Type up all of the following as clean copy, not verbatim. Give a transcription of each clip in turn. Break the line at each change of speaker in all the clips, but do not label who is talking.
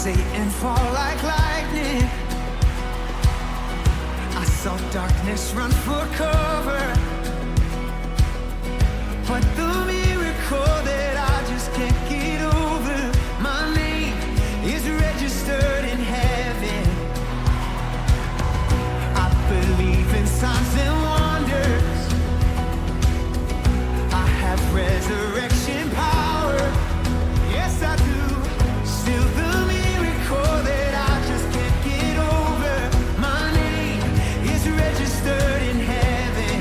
Satan fall like lightning. I saw darkness run for cover, but the miracle that I just can't get over, my name is registered in heaven. I believe in signs and wonders. I have resurrection power. Yes, I do. Still the miracle that I just can't get over, my name is registered in heaven.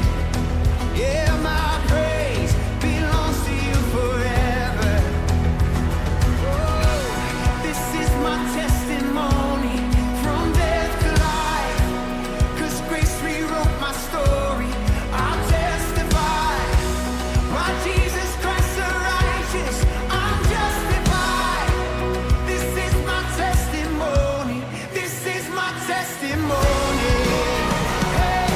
Yeah, my praise belongs to you forever. Oh, this is my testimony from death to life. 'Cause grace rewrote my story. I'll testify. Why Jesus Christ the righteous, I'm justified. This is my testimony. This is my testimony. Hey.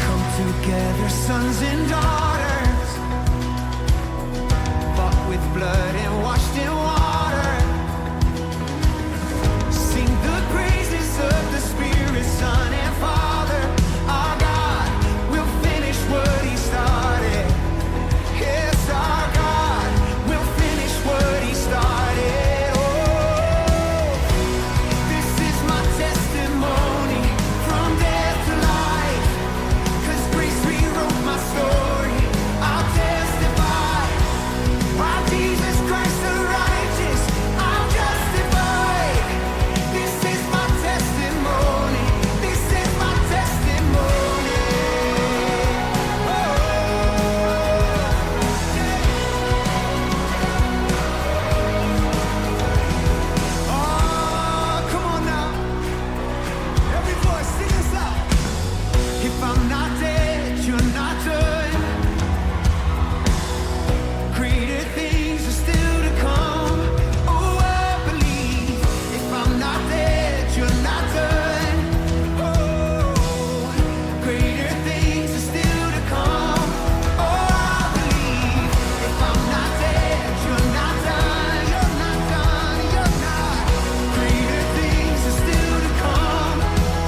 Come together, sons and daughters, bought with blood and washed in water. Sing the praises of the Spirit, Son, and Father. Our God will finish what He started. Yes, our God will finish what He started. Oh, this is my testimony from death to life. 'Cause grace rewrote my story. I'll testify. Why Jesus Christ the righteous, I'm justified. This is my testimony. This is my testimony. Oh, come on now. Every voice, sing this out. If I'm not dead, you're not done. Greater things are still to come. Oh, I believe. If I'm not dead, you're not done. Oh, greater things are still to come. Oh, I believe. If I'm not dead, you're not done. You're not done. You're not. Greater things are still to come.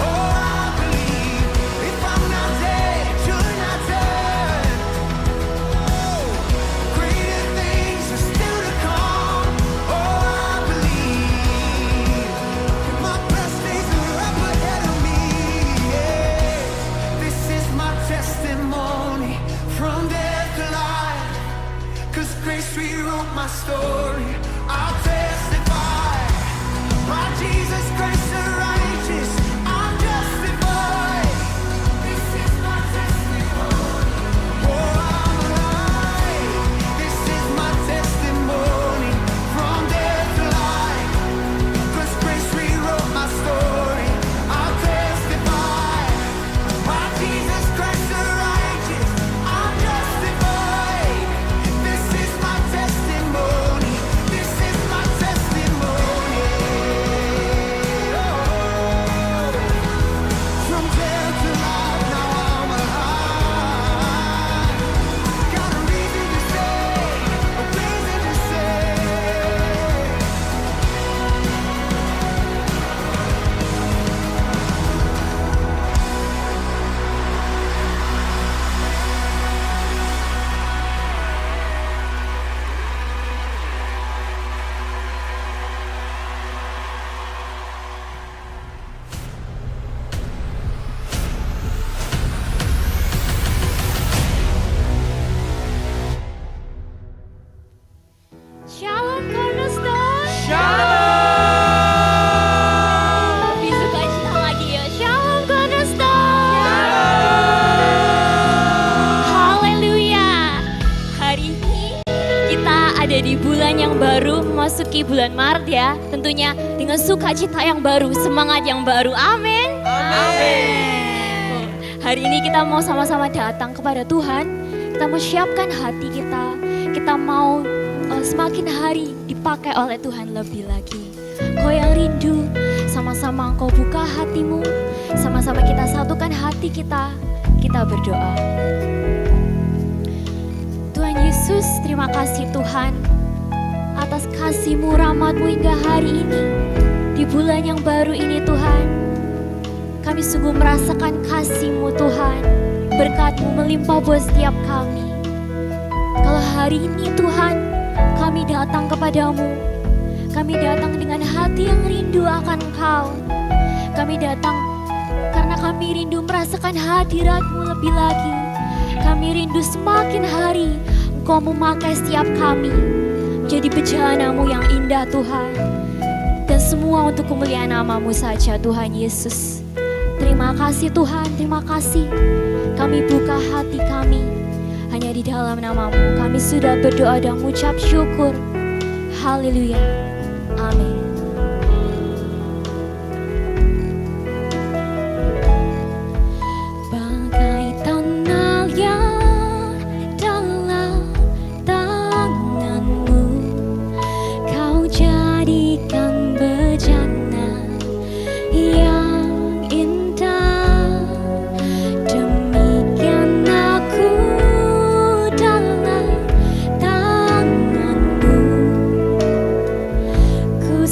Oh, I believe. If I'm not dead, you're not done. Greater things are still to come. Oh, I believe. My best days are up ahead of me. Yeah. This is my testimony from death to life. 'Cause grace rewrote my story. I'll testify. By Jesus Christ the righteous, I'm justified. This is my testimony. Oh, I'm alive. This is my testimony from death to life. 'Cause grace rewrote my story. I'll testify. By Jesus Christ the righteous, I'm justified. This is my testimony. This is my testimony. Oh, from death to life, now I'm alive. Got a reason to say, a reason to say.
Shalom Cornerstone. Lebih sukacita lagi ya. Shalom Cornerstone. Haleluya. Hari ini kita ada di bulan yang baru, memasuki bulan Maret ya. Tentunya dengan sukacita yang baru, semangat yang baru. Amin. Amin. Hari ini kita mau sama-sama datang kepada Tuhan. Kita mau siapkan hati kita. Kita mau semakin hari dipakai oleh Tuhan lebih lagi. Kau yang rindu, sama-sama engkau buka hatimu, sama-sama kita satukan hati kita berdoa. Yesus, terima kasih Tuhan atas kasih-Mu, rahmat-Mu hingga hari ini. Di bulan yang baru ini Tuhan, kami sungguh merasakan kasih-Mu Tuhan. Berkat-Mu melimpah buat setiap kami. Kalau hari ini Tuhan, kami datang kepadamu. Kami datang dengan hati yang rindu akan Engkau. Kami datang karena kami rindu merasakan hadirat-Mu lebih lagi. Kami rindu semakin hari Engkau memakai setiap kami jadi bejana-Mu yang indah Tuhan. Dan semua untuk kemuliaan nama-Mu saja Tuhan Yesus. Terima kasih Tuhan, terima kasih. Kami buka hati kami hanya di dalam nama-Mu. Kami sudah berdoa dan mengucap syukur. Haleluya. Amin. Bagai tanah yang dalam tangan-Mu, Kau jadikan bejana yang indah. Demikian aku dalam tangan-Mu. Ku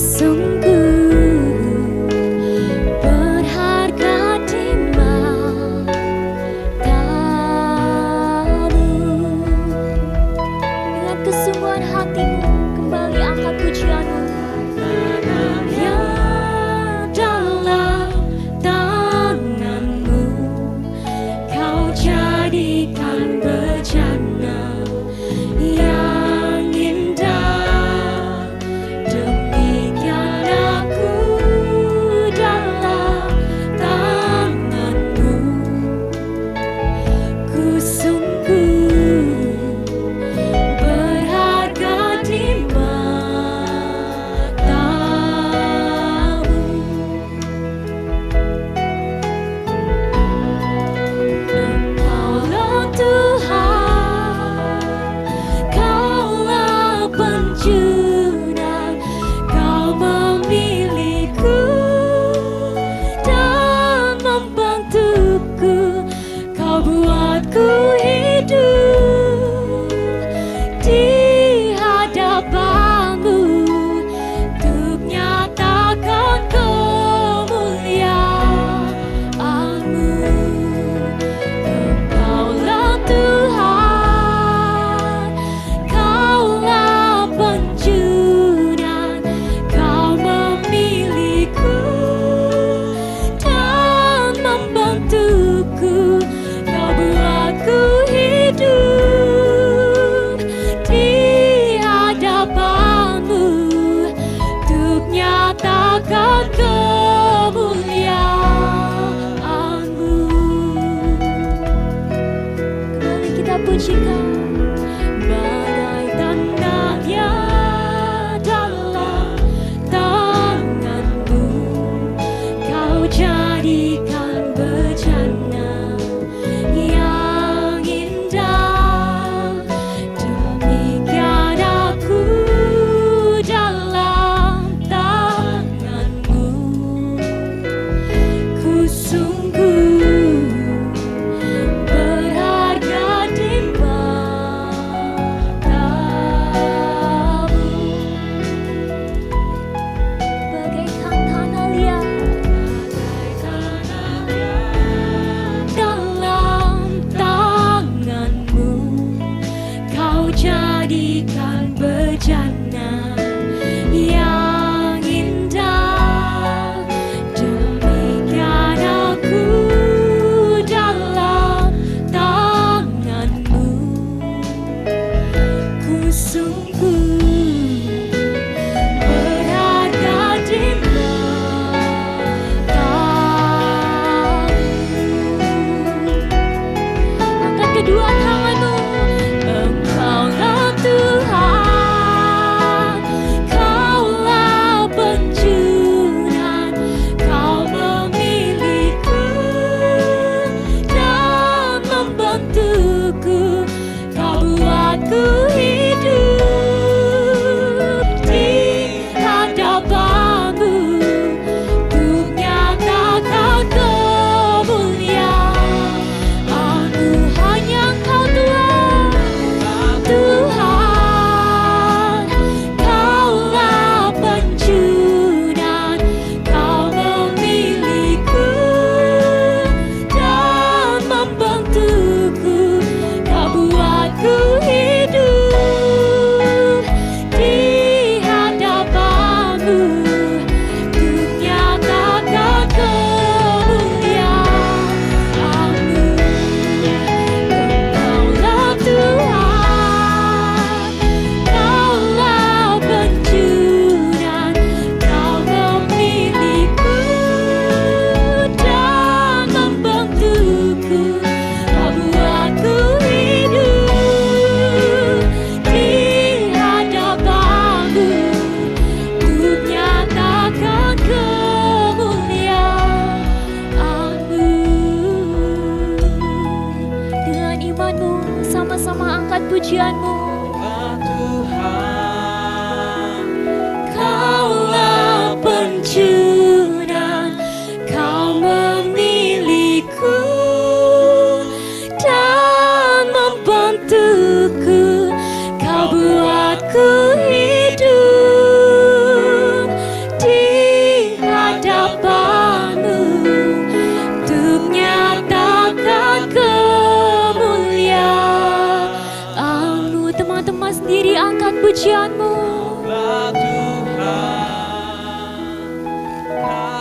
pujian-Mu.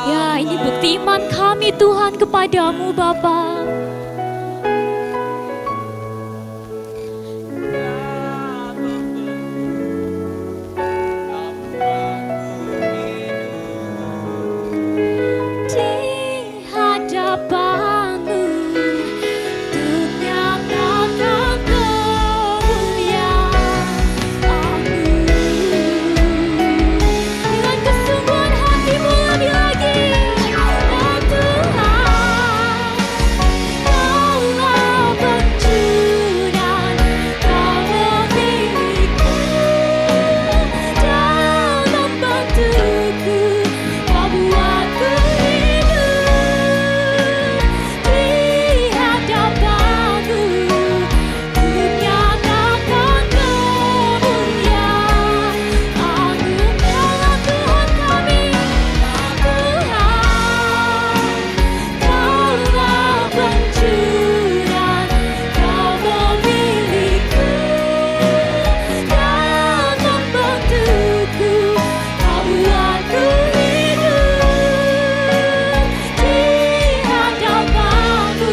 Ya, ini bukti iman kami Tuhan kepadamu Bapa. Di hadapan-Mu untuk nyatakan kemuliaan-Mu. Dengan kesungguhan hatimu lebih lagi, oh Tuhan, Kaulah penjunan, Kau milikku, Kau membantuku, Kau buatku hidup di hadapan-Mu, untuk nyatakan kemuliaan-Mu. Kaulah Tuhan kami, Tuhan, Kaulah penjunan, Kau memiliku dan membantuku, Kau buatku hidup di hadapan-Mu,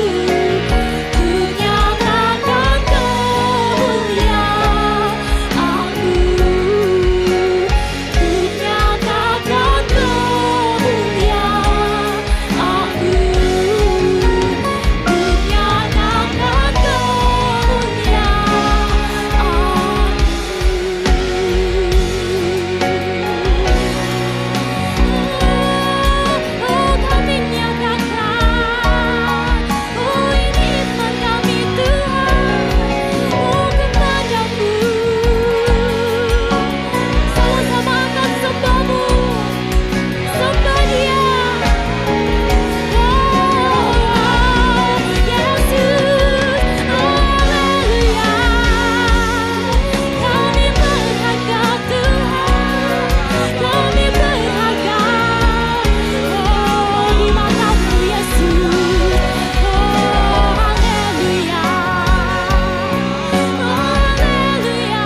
untuk nyatakan kemuliaan-Mu, untuk nyatakan kemuliaan-Mu, untuk nyatakan kemuliaan-Mu. Oh, kami nyatakan, oh ini iman kami Tuhan, oh kepadamu. Sama-sama angkat sembah-Mu, sembah Dia. Oh Yesus, oh haleluya. Kami berharga Tuhan, kami berharga. Oh di mata-Mu Yesus, oh haleluya. Oh haleluya.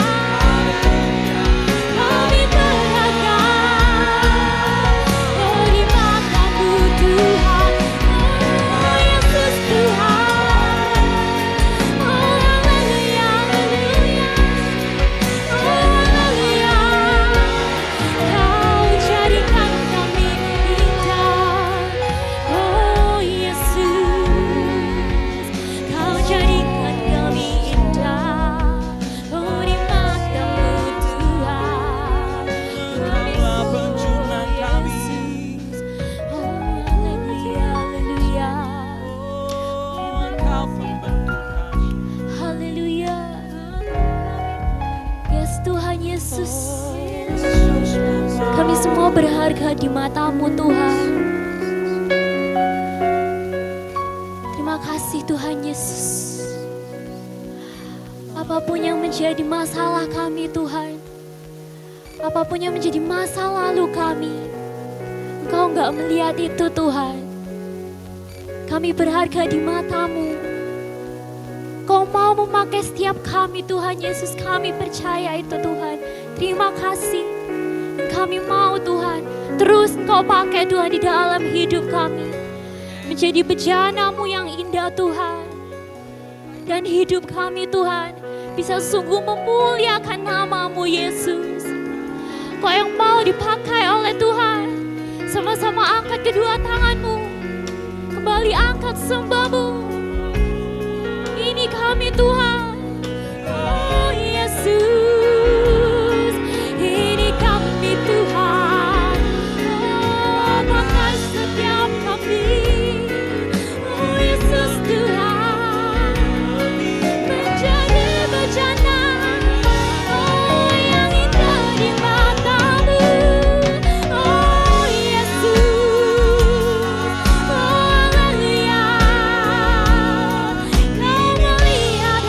Kami berharga, oh di mata-Mu Tuhan, oh Yesus Tuhan, oh haleluya, haleluya, oh haleluya. Kau jadikan kami indah, oh Yesus, Kau jadikan kami indah, oh di mata-Mu Tuhan.
Kaulah penjunan kami.
Oh haleluya, haleluya,
Oh, Engkau pembentuk kami.
haleluya. Yes Tuhan Yesus, kami semua berharga di mata-Mu Tuhan. Terima kasih Tuhan Yesus. Apapun yang menjadi masalah kami Tuhan, apapun yang menjadi masa lalu kami, Engkau enggak melihat itu Tuhan. Kami berharga di mata-Mu. Kau mau memakai setiap kami Tuhan Yesus, kami percaya itu Tuhan. Terima kasih. Kami mau Tuhan, terus Engkau pakai Tuhan di dalam hidup kami. Menjadi bejana-Mu yang indah Tuhan. Dan hidup kami Tuhan bisa sungguh memuliakan nama-Mu Yesus. Kau yang mau dipakai oleh Tuhan. Sama-sama angkat kedua tangan-Mu. Kembali angkat sembah-Mu. Ini kami Tuhan. Oh Yesus. Ini kami Tuhan. Oh pakai setiap kami. Oh Yesus Tuhan. Menjadi bejana. Oh yang indah di mata-Mu. Oh Yesus. Oh haleluya. Kau melihat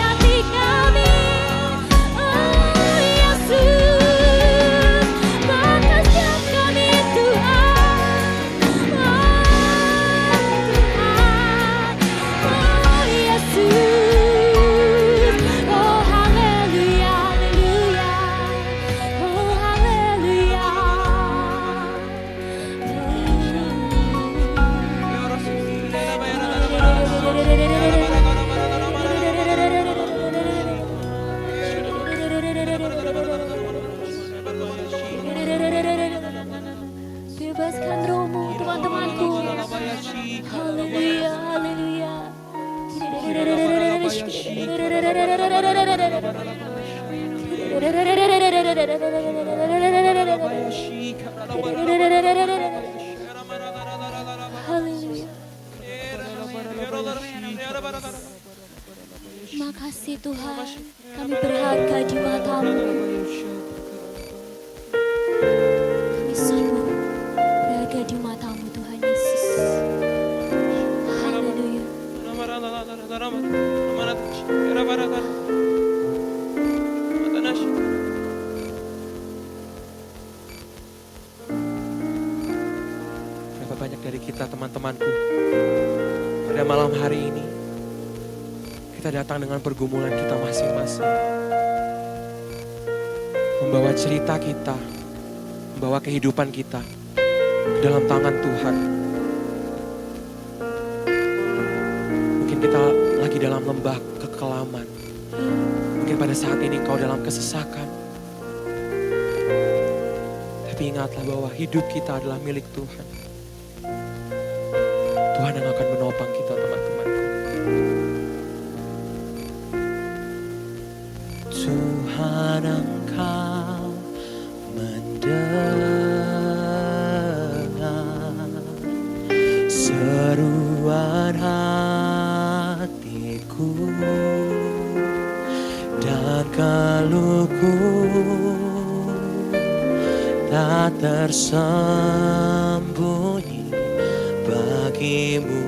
Nyatakan rohmu teman-temanku. Haleluya, haleluya. Haleluya. Makasih Tuhan, kami berharga di mata-Mu. Kami sungguh berharga di mata-Mu Tuhan Yesus. Haleluya.
Berapa banyak dari kita teman-temanku pada malam hari ini kita datang dengan pergumulan kita masing-masing, membawa cerita kita, membawa kehidupan kita ke dalam tangan Tuhan. Mungkin kita lagi dalam lembah kekelaman, mungkin pada saat ini kau dalam kesesakan, tapi ingatlah bahwa hidup kita adalah milik Tuhan. Tuhan yang akan menopang kita teman-temanku. Tuhan Engkau mendengar seruan hatiku dan keluhku tak tersembunyi bagimu.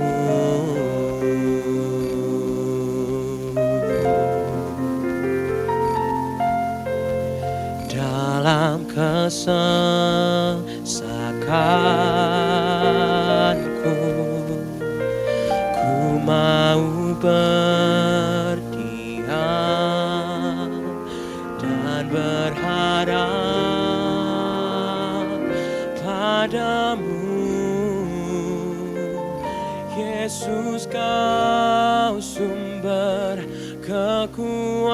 Dalam kesesakanku, ku mau berdiam dan berharap padamu. Yesus, kau sumber kekuatanku.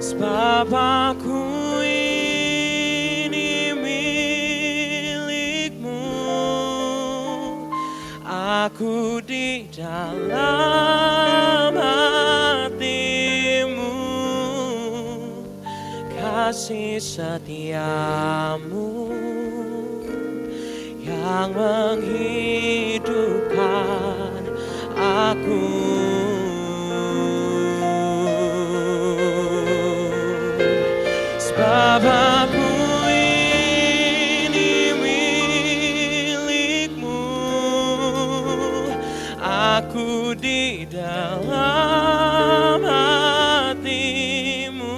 Sebab aku ini milik-Mu, aku di dalam hati-Mu, kasih setia-Mu yang menghidupkan aku. Sebab aku ini milik-Mu, aku di dalam hati-Mu,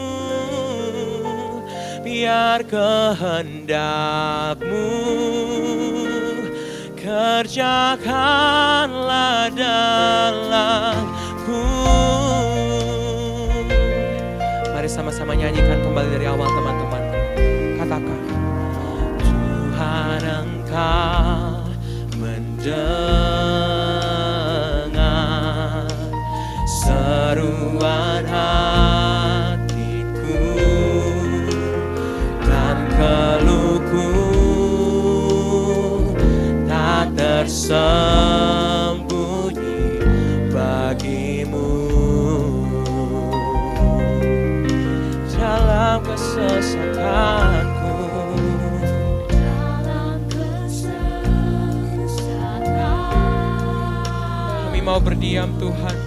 biar kehendak-Mu kerjakanlah dalamku. Mari sama-sama nyanyikan kembali dari awal teman-teman. Katakan, Tuhan Engkau mendengar seruan hatiku dan keluhku tak tersembunyi bagimu. Dalam kesesakanku, kami mau berdiam Tuhan.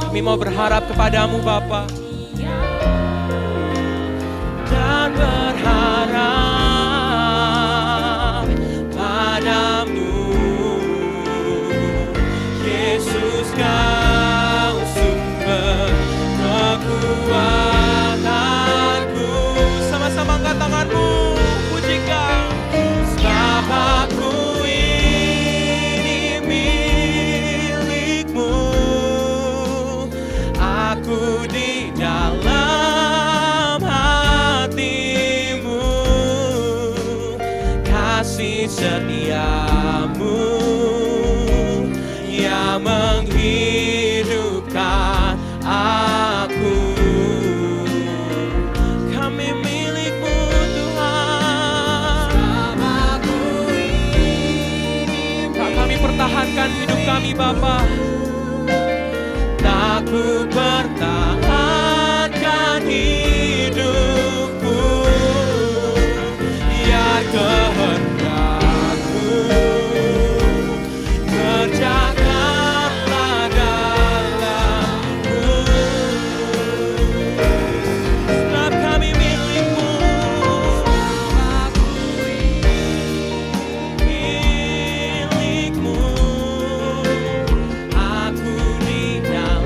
Kami mau berharap kepadamu Bapa, dan berharap padamu. Yesus, kau sumber kekuatanku. Sama-sama angkat tanganmu, pujikan. Sebab aku ini milik-Mu, aku di dalam hati-Mu, kasih setia-Mu yang menghidupkan aku. kami Bapa. Tak ku pertahankan hidupku, biar kehendakmu kerjakanlah dalamku. Sebab kami milikmu, milikmu. Aku di dalam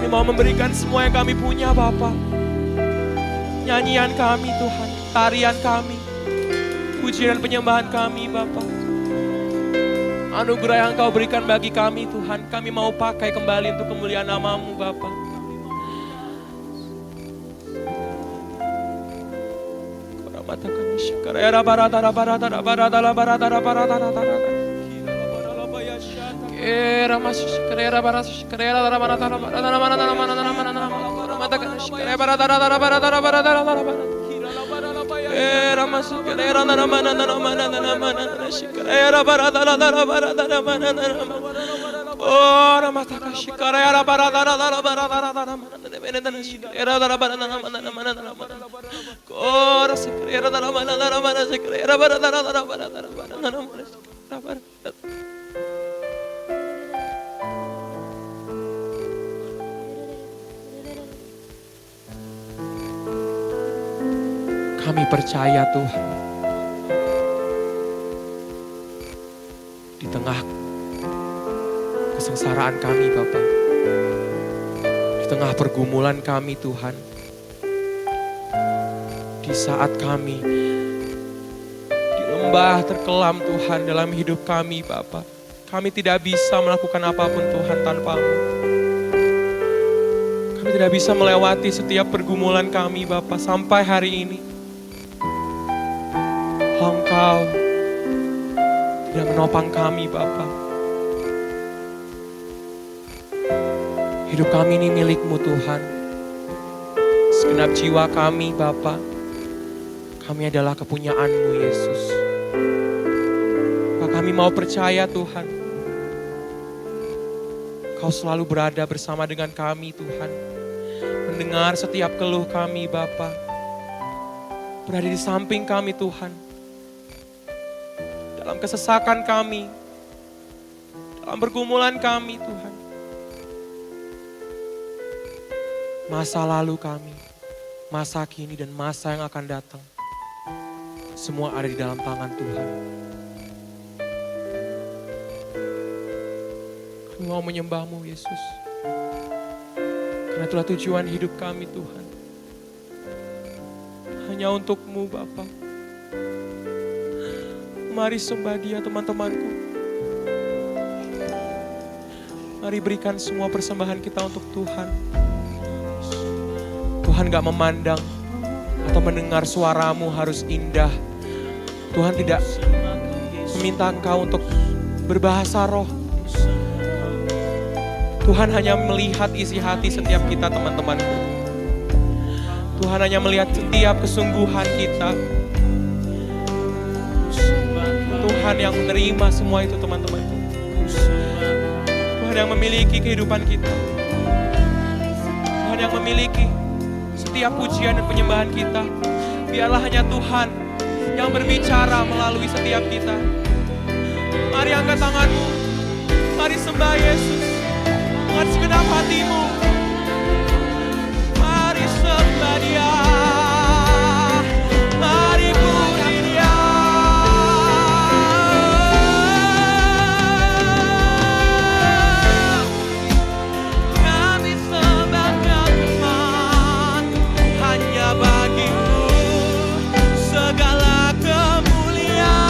Kami mau memberikan semua yang kami punya Bapa. Nyanyian kami Tuhan, tarian kami, pujian dan penyembahan kami Bapa. Anugerah yang Kau berikan bagi kami Tuhan, kami mau pakai kembali untuk kemuliaan nama-Mu Bapa. Kami percaya Tuhan, di tengah kesengsaraan kami Bapa, di tengah pergumulan kami Tuhan, di saat kami di lembah terkelam Tuhan dalam hidup kami Bapa, kami tidak bisa melakukan apapun Tuhan tanpa-Mu. Kami tidak bisa melewati setiap pergumulan kami Bapa sampai hari ini. Engkau tidak menopang kami Bapa. Hidup kami ini milik-Mu Tuhan. Segenap jiwa kami Bapa, kami adalah kepunyaan-Mu Yesus. Bapa, kami mau percaya Tuhan, Kau selalu berada bersama dengan kami Tuhan. Mendengar setiap keluh kami Bapa. Berada di samping kami Tuhan. Dalam kesesakan kami, dalam pergumulan kami Tuhan. Masa lalu kami, masa kini dan masa yang akan datang. Semua ada di dalam tangan Tuhan. Kami mau menyembah-Mu Yesus. Karena itulah tujuan hidup kami Tuhan. Hanya untuk-Mu Bapa. Mari sembah Dia teman-temanku. Mari berikan semua persembahan kita untuk Tuhan. Tuhan gak memandang atau mendengar suaramu harus indah. Tuhan tidak meminta engkau untuk berbahasa roh. Tuhan hanya melihat isi hati setiap kita teman-temanku. Tuhan hanya melihat setiap kesungguhan kita. Tuhan yang menerima semua itu teman-temanku. Tuhan yang memiliki kehidupan kita. Tuhan yang memiliki setiap pujian dan penyembahan kita. Biarlah hanya Tuhan yang berbicara melalui setiap kita. Mari angkat tanganmu. Mari sembah Yesus dengan segenap hatimu. Mari sembah Dia. Mari puji Dia. Kami sembahkan Tuhan, hanya bagimu segala kemuliaan.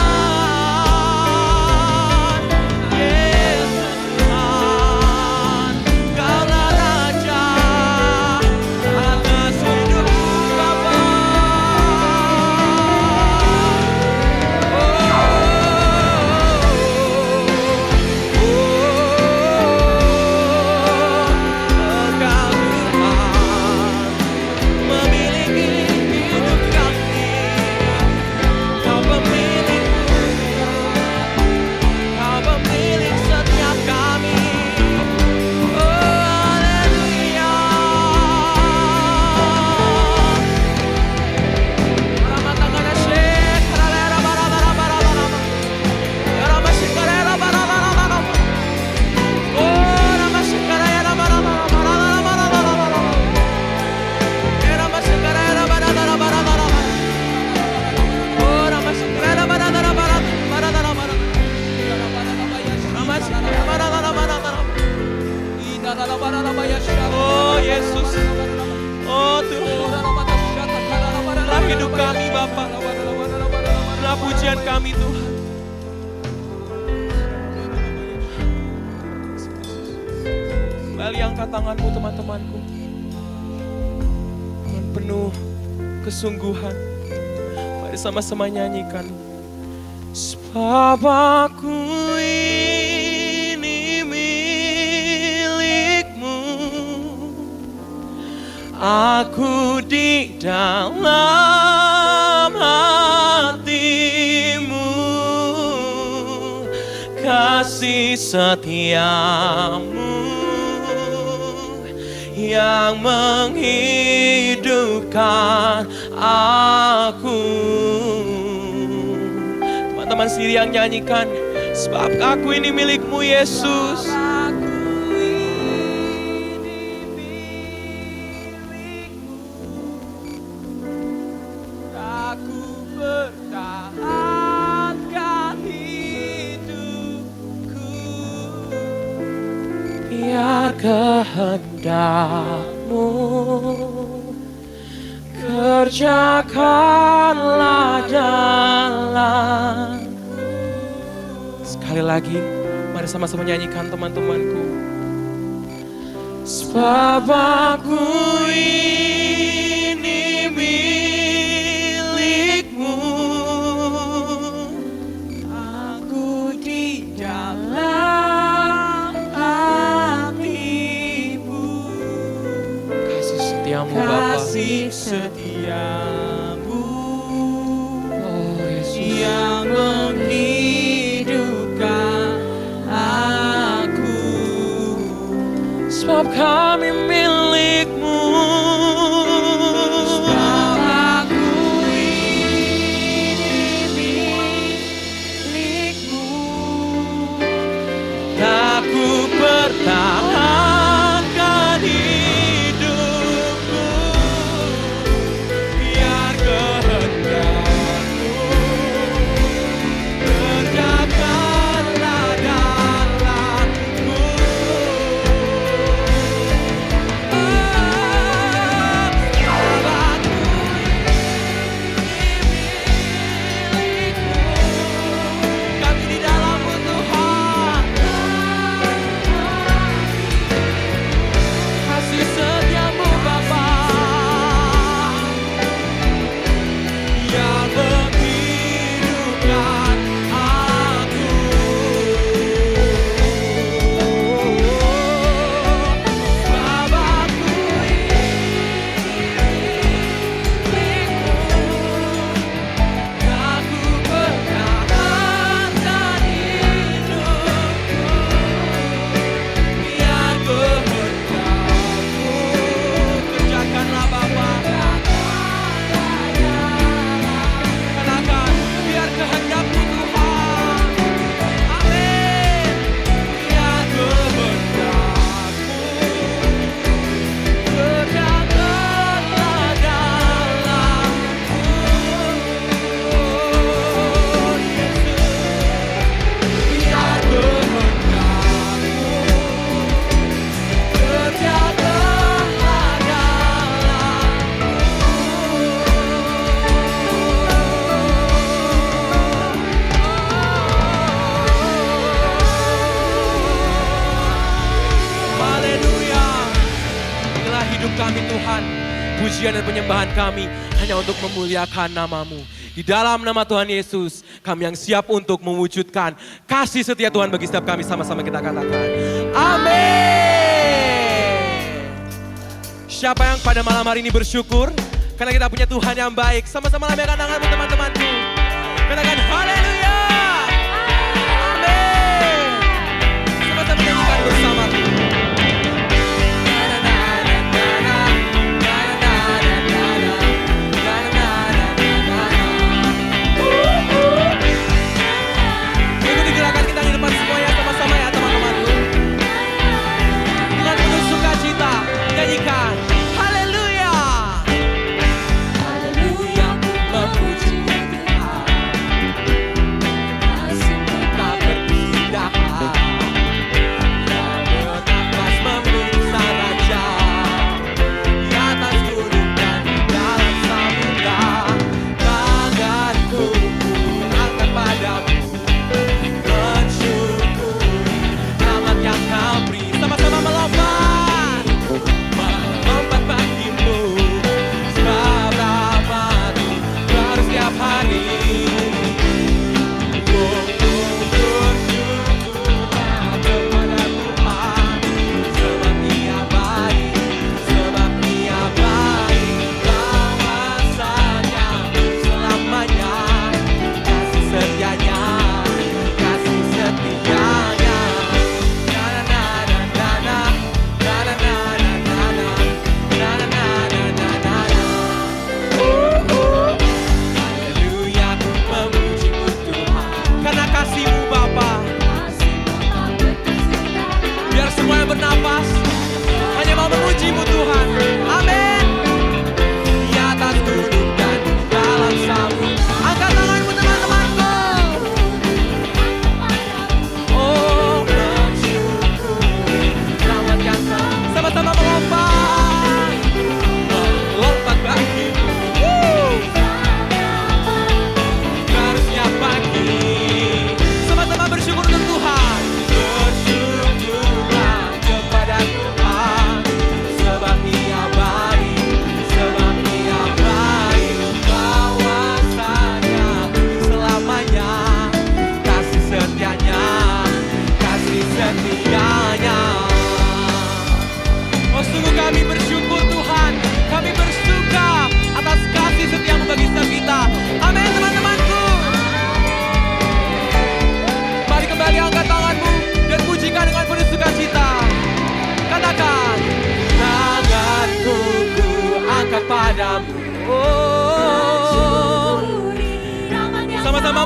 Yesus Tuhan, Kaulah kami Tuhan. Kembali angkat tanganmu teman-temanku. Dengan penuh kesungguhan. Mari sama-sama nyanyikan. Sebab aku ini milikmu, aku di dalam hatimu, kasih setiamu yang menghidupkan aku. Teman-teman sendiri yang nyanyikan, sebab aku ini milikmu Yesus.
Aku pertahankan hidupku.
Biar kehendakmu kerjakanlah dalam. Sekali lagi, mari sama-sama nyanyikan teman-temanku. Sebab aku ini milikmu, aku di dalam hatimu, kasih setiamu Bapa.
Kasih setiamu
Oh Yesus,
yang menghidupkan aku.
sebab kami milikmu.
Sebab aku ini milikmu.
Aku pertahankan hidupku, biar kehendakmu kerjakanlah dalamku. Sebab aku ini milikmu, kami di dalam-Mu Tuhan. Kasih setiamu Bapa yang menghidupkan aku. Sebab aku ini milikmu, aku pertahankan hidupku, biar kehendakmu kerjakanlah Bapa. Katakan, biar kehendakmu Tuhan. Amin. Biar kehendakmu kerjakanlah dalamku. Yesus, biar kehendakmu kerjakanlah Haleluya. Inilah hidup kami Tuhan. Pujian dan penyembahan kami hanya untuk memuliakan nama-Mu. Di dalam nama Tuhan Yesus, kami yang siap untuk mewujudkan kasih setia Tuhan bagi setiap kami, sama-sama kita katakan. Amin. Siapa yang pada malam hari ini bersyukur karena kita punya Tuhan yang baik? Sama-sama lambaikan tanganmu teman-temanku. Katakan haleluya. Amin. Sama-sama nyanyikan bersamaku. Ikuti gerakan kita di depan semuanya sama-sama ya teman-temanku. Dengan penuh sukacita nyanyikan haleluya. Haleluya, ku memuji Tuhan.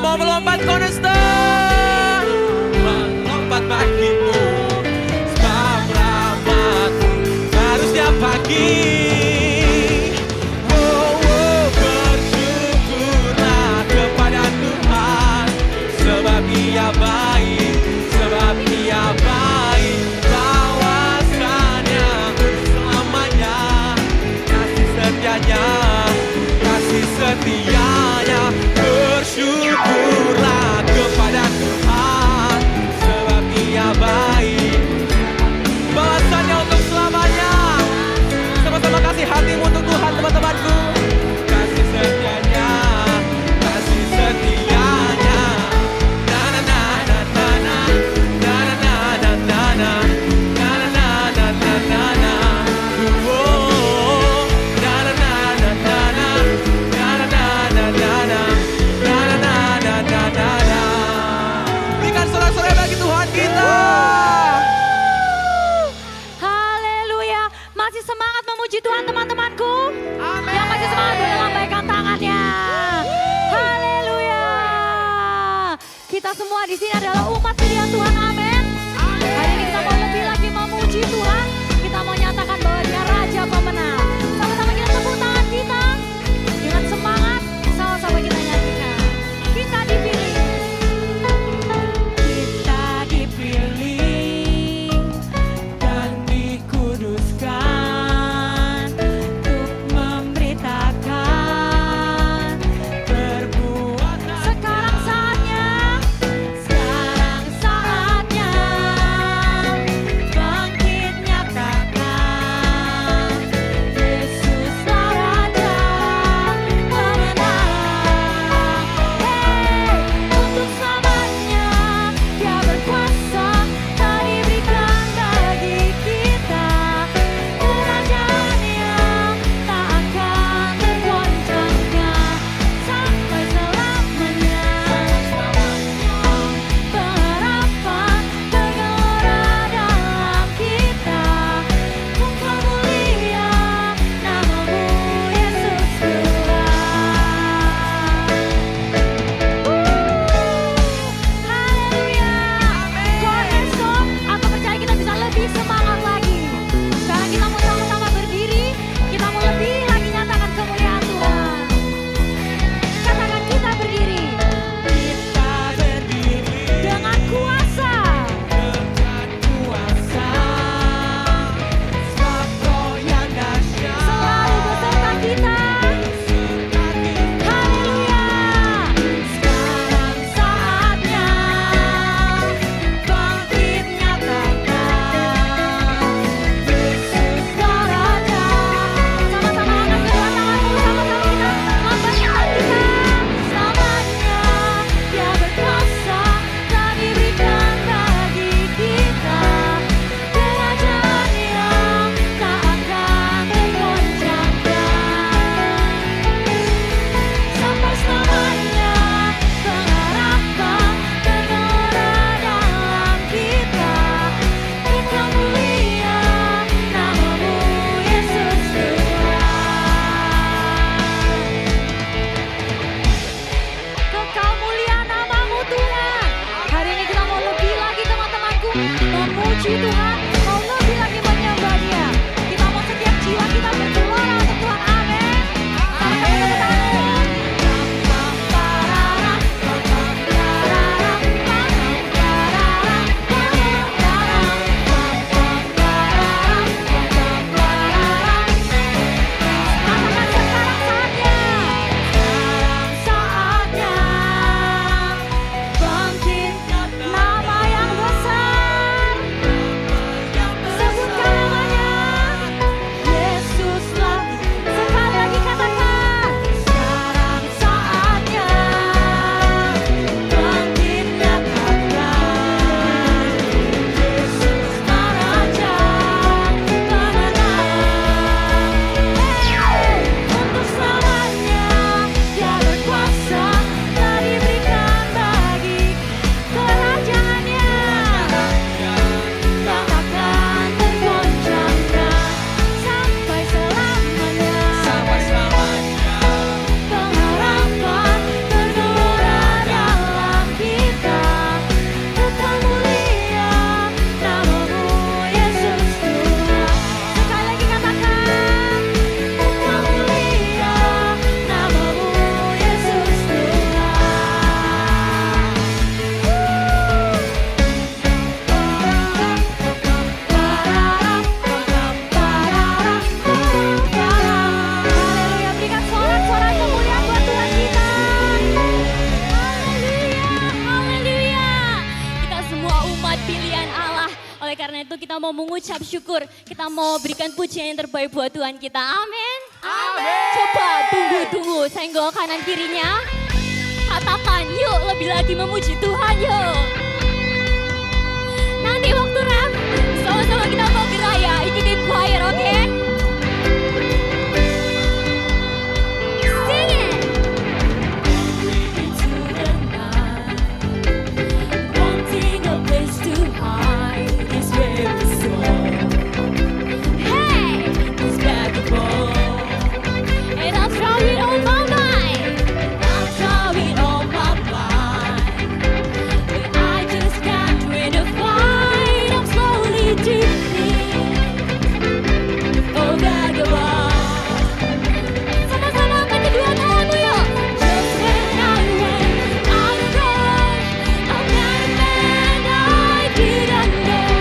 mau melompat Cornerstone, melompat bagimu, sebab rahmat-Mu baru setiap pagi. Bersyukurlah kepada Tuhan, sebab Ia baik, sebab Ia baik. Kawasannya selamanya, kasih setianya, kasih setianya. Bersyukurlah kepada Tuhan, sebab Ia baik. Balasannya untuk selamanya. Sama-sama kasih hatimu untuk Tuhan, teman-temanku. Kasih setianya, kasih setianya. Na na na na na na, na na na na na, na na na na na na. Oh, na na na na na na, na na na na na na, na na na na na na. Berikan sorak-sorai bagi Tuhan kita.
Haleluya. Masih semangat memuji Tuhan teman-temanku? Yang masih semangat boleh lambaikan tangannya. Haleluya. Kita semua di sini adalah umat pilihan Tuhan. Amin. Hari ini kita mau lebih lagi memuji Tuhan. Kita mau nyatakan bahwa Dia Raja pemenang. Sama-sama kita tepuk tangan kita dengan semangat. Sama-sama kita nyanyikan. Kita dipilih. Kita dipilih dan dikuduskan untuk memberitakan perbuatan. Sekarang saatnya bangkit nyatakan Yesuslah Raja pemenang. Untuk selamanya Dia berkuasa, tak diberikan bagi kita kerajaan yang tak akan tergoncangkan sampai selamanya. Pengharapan tergelora dalam kita, Engkau mulia, namamu Yesus Haleluya. Cornerstone, aku percaya kita bisa lebih semangat lagi. Sekarang kita mau sama-sama berdiri, kita mau lebih lagi nyatakan kemuliaan Tuhan. Katakan kita berdiri. Kita berdiri dengan kuasa. Sebab Roh yang dahsyat selalu beserta kita. Haleluya. Sekarang saatnya bangkit nyatakan Yesuslah Raja. Sama-sama angkat kedua tanganmu, sama-sama kita lambaikan kita. Selamanya Dia berkuasa, tak diberikan bagi kita kerajaan yang tak akan tergoncangkan sampai selamanya. Pengharapan tergelora dalam kita, Engkau mulia, namamu Yesus Kekal mulia namamu Tuhan. Hari ini kita mau lebih lagi teman-temanku memuji Tuhan, mau lebih lagi menyembah Dia. Kita mau setiap jiwa kita bergelora untuk Tuhan. Amin. Sama-sama tepuk tangan. Katakan sekarang saatnya bangkit nama yang besar. Sebutkan namanya Yesus mau mengucap syukur. Kita mau berikan pujian yang terbaik buat Tuhan kita. Amin.
Amin.
Coba tunggu, senggol kanan kirinya. Katakan, yuk lebih lagi memuji Tuhan, yuk. Nanti waktu rap, sama-sama kita mau gerak ya, ikutin choir, oke? Sing it! Into the night, wanting a place to hide is very small. Hey, it's backable, and I'll throw it on my mind. I'll throw it on my mind. But I just can't win a fight. I'm slowly drifting. Oh, vagabond. Sama-sama angkat kedua tanganmu yuk. Just when I went on the road, I met a man I didn't know,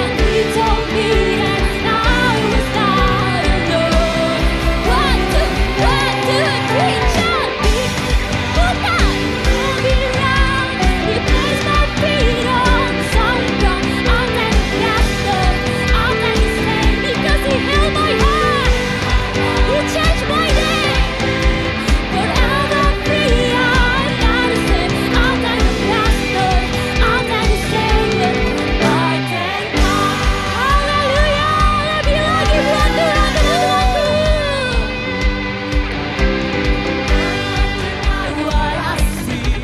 and he told me that I was not alone. One, two, three, jump! Putar, moving round, he placed my feet on solid ground. I'll thank the master, I'll thank his name, because he held my heart. He changed my name. Forever free, I'm not the same. I'll thank the master, I'll thank his Savior. I thank God. Haleluya, lebih lagi buat Tuhan, teman-temanku. What I see,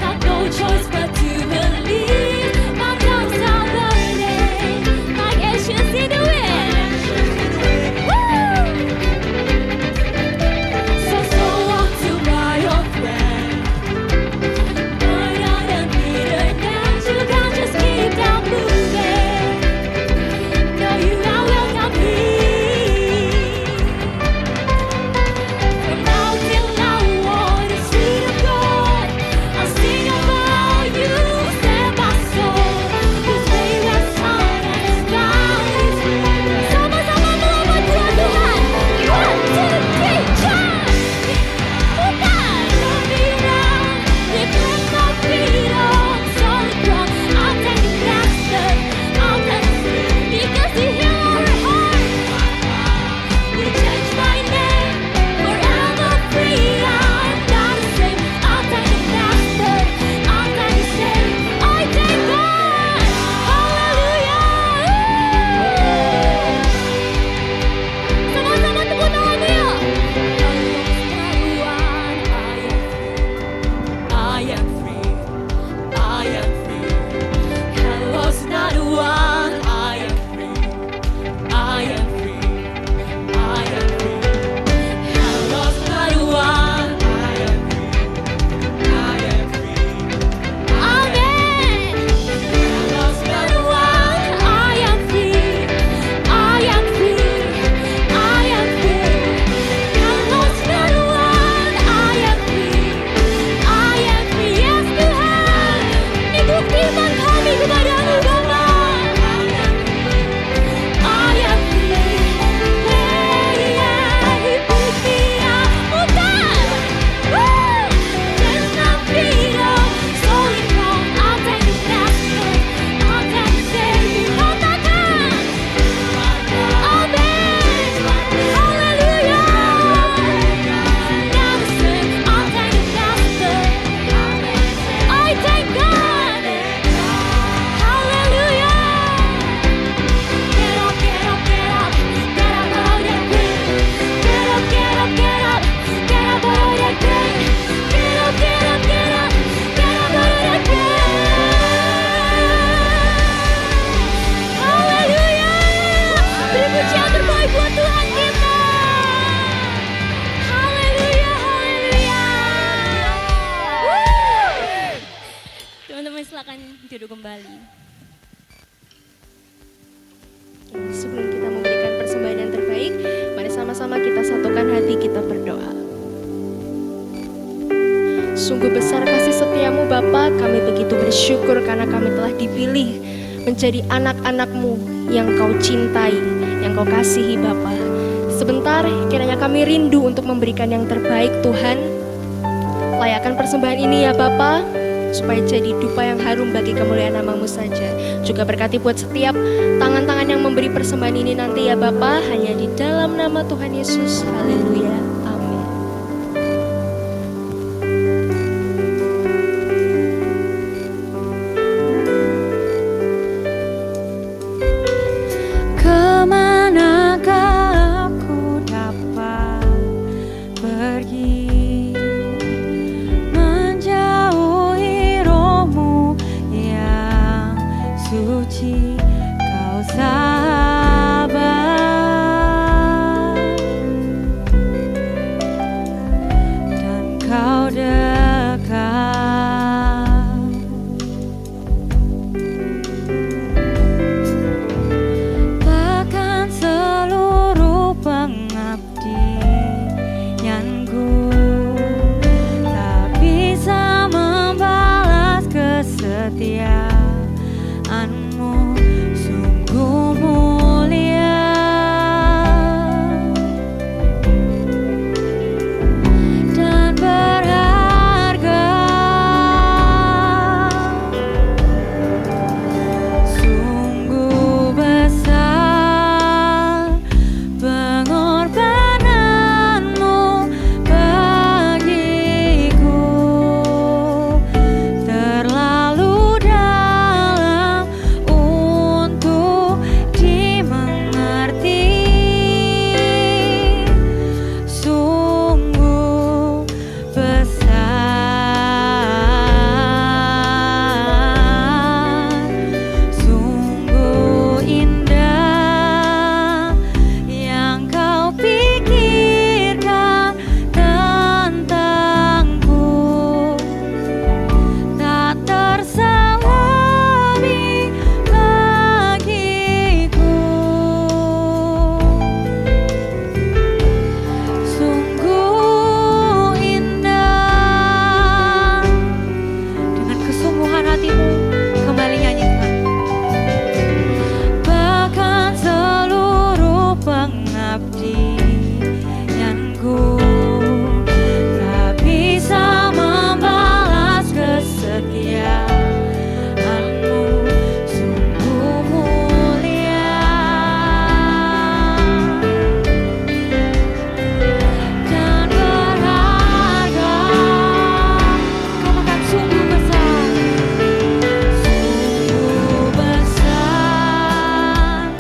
got no choice but to believe. My doubts are burning like ashes in the wind. Woo! So on to my old friend. But I don't need a dance, you can just keep on moving. No, you are welcome here. From now till now, on the street of God, I'll sing about you, stand my soul. This way where sun and sky is red. Sama-sama melawan Tuhan Tuhan. 1, 2, 3, jump! Putar, moving round, they plant my feet on solid ground. I'll thank the master, I'll thank the Savior, because he healed our heart. He changed my name, forever free. I'm not the same. I'll thank the master, I'll thank the Savior. I thank God. Hallelujah. Sama-sama tepuk tanganmu yuk. I am free, I am free. Hello's not one, I am free, I am free, I am free. Hello's not one, I am free, I am free. Amen. Hello's not one, I am free, I am free, I am free. Hello's not one, I am free, I am free. Yes Tuhan, ini bukti iman kami kepadamu Bapa. I am free, hey, bukti yang putar. Woo! There's no freedom, solid ground. I'll thank the master, I'll thank the Savior. Katakan, amen, haleluya. Now the same, I'll thank the master, I thank God. Hallelujah. Get up, get up, get up, get up out and pray. Get up, get up, get up, get up out and pray. Get up, get up, get up, get up out and pray. Haleluya. Beri pujian terbaik buat Tuhan kita. Haleluya, haleluya. Woo! Teman-teman silakan duduk kembali.
Sebelum kita memberikan persembahan yang terbaik, mari sama-sama kita satukan hati kita berdoa. Sungguh besar kasih setiamu Bapa, kami begitu bersyukur karena kami telah dipilih menjadi anak-anak-Mu yang Kau cintai, yang Kau kasihi Bapa. Sebentar kiranya kami rindu untuk memberikan yang terbaik Tuhan. Layakkan persembahan ini ya Bapa. supaya jadi dupa yang harum bagi kemuliaan nama-Mu saja. Juga berkati buat setiap tangan-tangan yang memberi persembahan ini nanti ya Bapa, hanya di dalam nama Tuhan Yesus. Haleluya. Amin.
Kemanakah aku dapat pergi, menjauhi rohmu yang suci, kau sahabat dan kau dekat. Bahkan seluruh pengabdianku tak bisa membalas kesetiaanmu, sungguh mulia dan berharga. Sungguh besar pengorbananmu bagiku, terlalu dalam untuk dimengerti. Sungguh besar, sungguh indah yang kau pikirkan tentangku, tak terselami bagiku. Sungguh indah. Dengan kesungguhan hatimu kembali nyanyikan. Bahkan seluruh pengabdianku tak bisa membalas kesetiaanmu, sungguh mulia dan berharga. Katakan sungguh besar, sungguh besar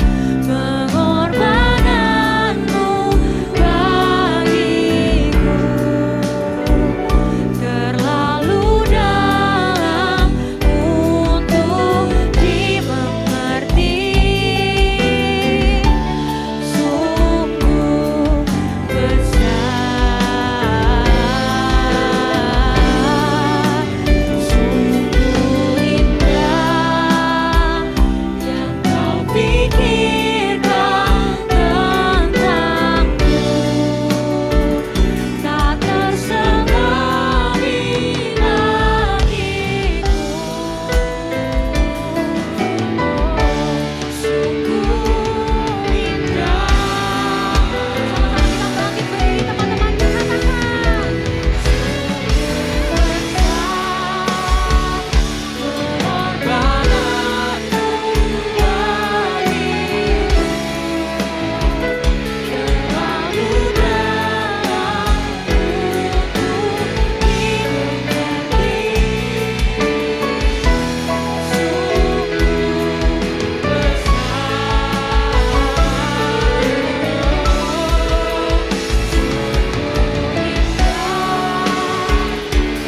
pengorbananmu bagiku, terlalu dalam untuk dimengerti. Sungguh besar, sungguh indah yang kau pikirkan tentangku, tak terselami bagiku. Sungguh indah. Sama-sama kita bangkit berdiri teman-teman, katakan. Sungguh besar pengorbananmu bagiku, terlalu dalam untuk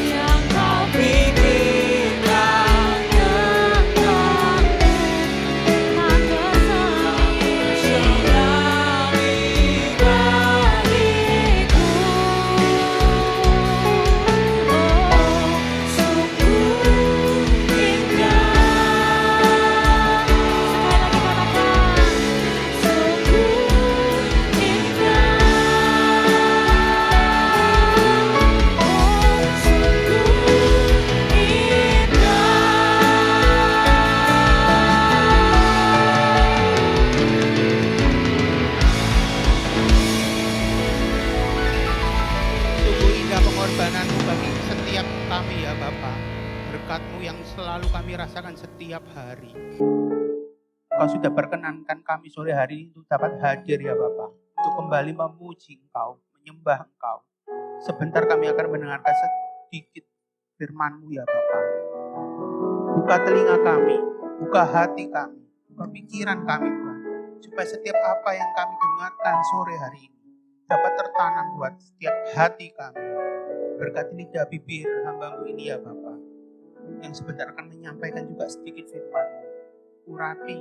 yang kau pikirkan tentangku, tak terselami bagiku. Sungguh indah.
Sungguh indah pengorbananmu bagi setiap kami ya Bapa. berkat-Mu yang selalu kami rasakan setiap hari. Kau sudah perkenankan kami sore hari ini untuk dapat hadir ya Bapa, untuk kembali memuji Engkau, menyembah Engkau. Sebentar kami akan mendengarkan sedikit firman-Mu ya Bapa. Buka telinga kami, buka hati kami, buka pikiran kami Tuhan, supaya setiap apa yang kami dengarkan sore hari ini dapat tertanam buat setiap hati kami. Berkati lidah bibir hamba-Mu ini ya Bapa, yang sebentar akan menyampaikan juga sedikit firman-Mu. Urapi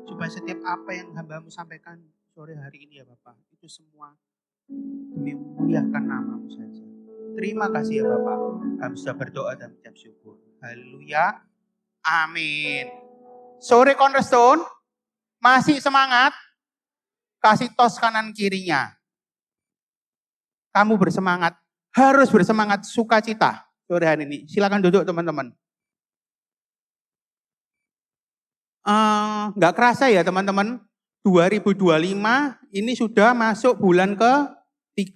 supaya setiap apa yang hamba-Mu sampaikan sore hari ini ya Bapa, itu semua demi memuliakan nama-Mu saja. Terima kasih ya Bapa, kami sudah berdoa dan mengucap syukur. Haleluya, amin. Sore Cornerstone, masih semangat? Kasih tos kanan kirinya. Kamu bersemangat, harus bersemangat sukacita sore hari ini. Silakan duduk teman-teman. Nggak kerasa ya teman-teman, 2025 ini sudah masuk bulan ke-3.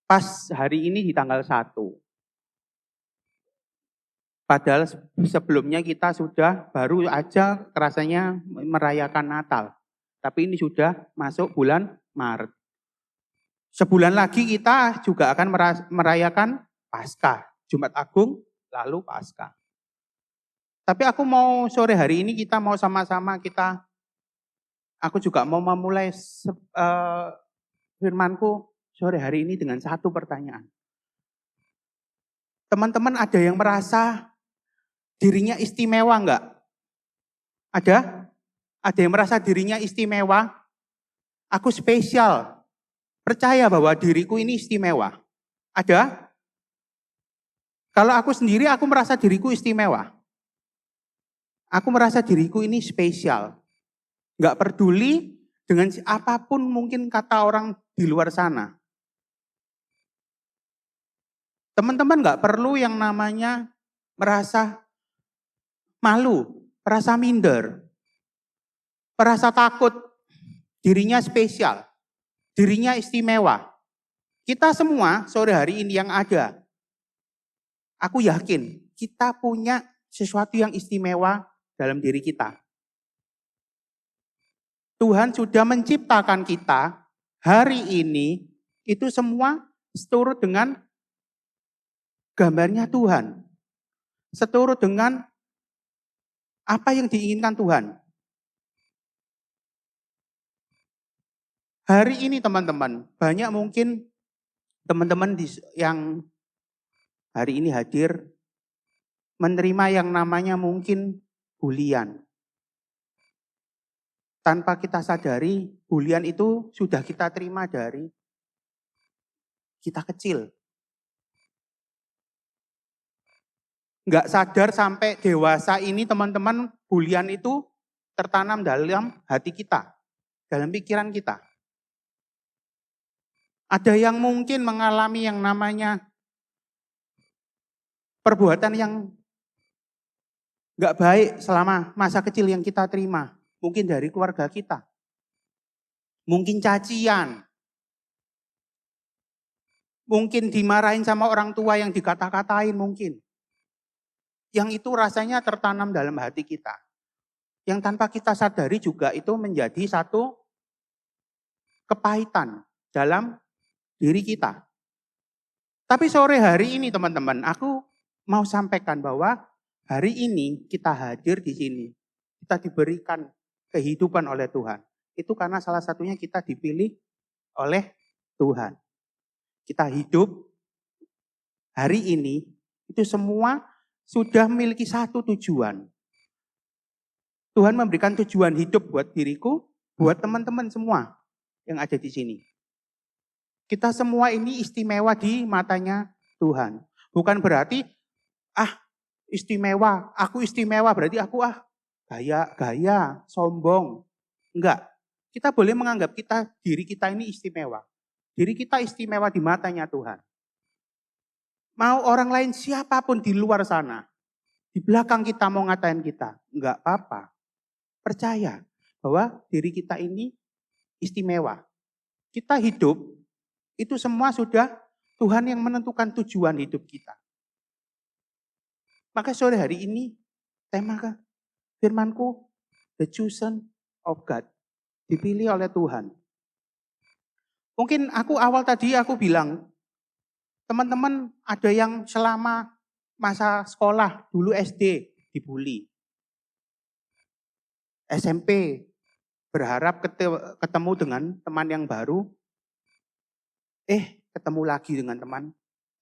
Pas hari ini di tanggal 1. Padahal sebelumnya kita sudah baru aja kerasanya merayakan Natal. Tapi ini sudah masuk bulan Maret. Sebulan lagi kita juga akan merayakan Paskah, Jumat Agung, lalu Paskah. Tapi aku mau sore hari ini kita mau sama-sama aku juga mau memulai firmanku sore hari ini dengan satu pertanyaan. Teman-teman ada yang merasa dirinya istimewa enggak? Ada? Ada yang merasa dirinya istimewa? Aku spesial. Percaya bahwa diriku ini istimewa. Ada? Kalau aku sendiri aku merasa diriku istimewa. Aku merasa diriku ini spesial. Enggak peduli dengan apapun mungkin kata orang di luar sana. Teman-teman enggak perlu yang namanya merasa malu, merasa minder, merasa takut, dirinya spesial, dirinya istimewa. Kita semua sore hari ini yang ada, aku yakin kita punya sesuatu yang istimewa dalam diri kita. Tuhan sudah menciptakan kita hari ini, itu semua seturut dengan gambarnya Tuhan. Seturut dengan apa yang diinginkan Tuhan. Hari ini teman-teman, banyak mungkin teman-teman yang hari ini hadir menerima yang namanya mungkin bulian. Tanpa kita sadari, bulian itu sudah kita terima dari kita kecil. Enggak sadar sampai dewasa ini teman-teman, bulian itu tertanam dalam hati kita, dalam pikiran kita. Ada yang mungkin mengalami yang namanya perbuatan yang enggak baik selama masa kecil yang kita terima. Mungkin dari keluarga kita. Mungkin cacian. Mungkin dimarahin sama orang tua yang dikata-katain mungkin. Yang itu rasanya tertanam dalam hati kita. Yang tanpa kita sadari juga itu menjadi satu kepahitan dalam diri kita. Tapi sore hari ini teman-teman, aku mau sampaikan bahwa hari ini kita hadir di sini. Kita diberikan kehidupan oleh Tuhan. Itu karena salah satunya kita dipilih oleh Tuhan. Kita hidup hari ini, itu semua sudah memiliki satu tujuan. Tuhan memberikan tujuan hidup buat diriku, buat teman-teman semua yang ada di sini. Kita semua ini istimewa di matanya Tuhan. Bukan berarti, istimewa, aku istimewa, berarti aku gaya, sombong. Enggak. Kita boleh menganggap diri kita ini istimewa. Diri kita istimewa di matanya Tuhan. Mau orang lain siapapun di luar sana, di belakang kita mau ngatain kita, enggak apa-apa. Percaya bahwa diri kita ini istimewa. Kita hidup, itu semua sudah Tuhan yang menentukan tujuan hidup kita. Maka sore hari ini tema firmanku, the chosen of God, dipilih oleh Tuhan. Mungkin awal tadi aku bilang, teman-teman ada yang selama masa sekolah, dulu SD dibully. SMP berharap ketemu dengan teman yang baru, ketemu lagi dengan teman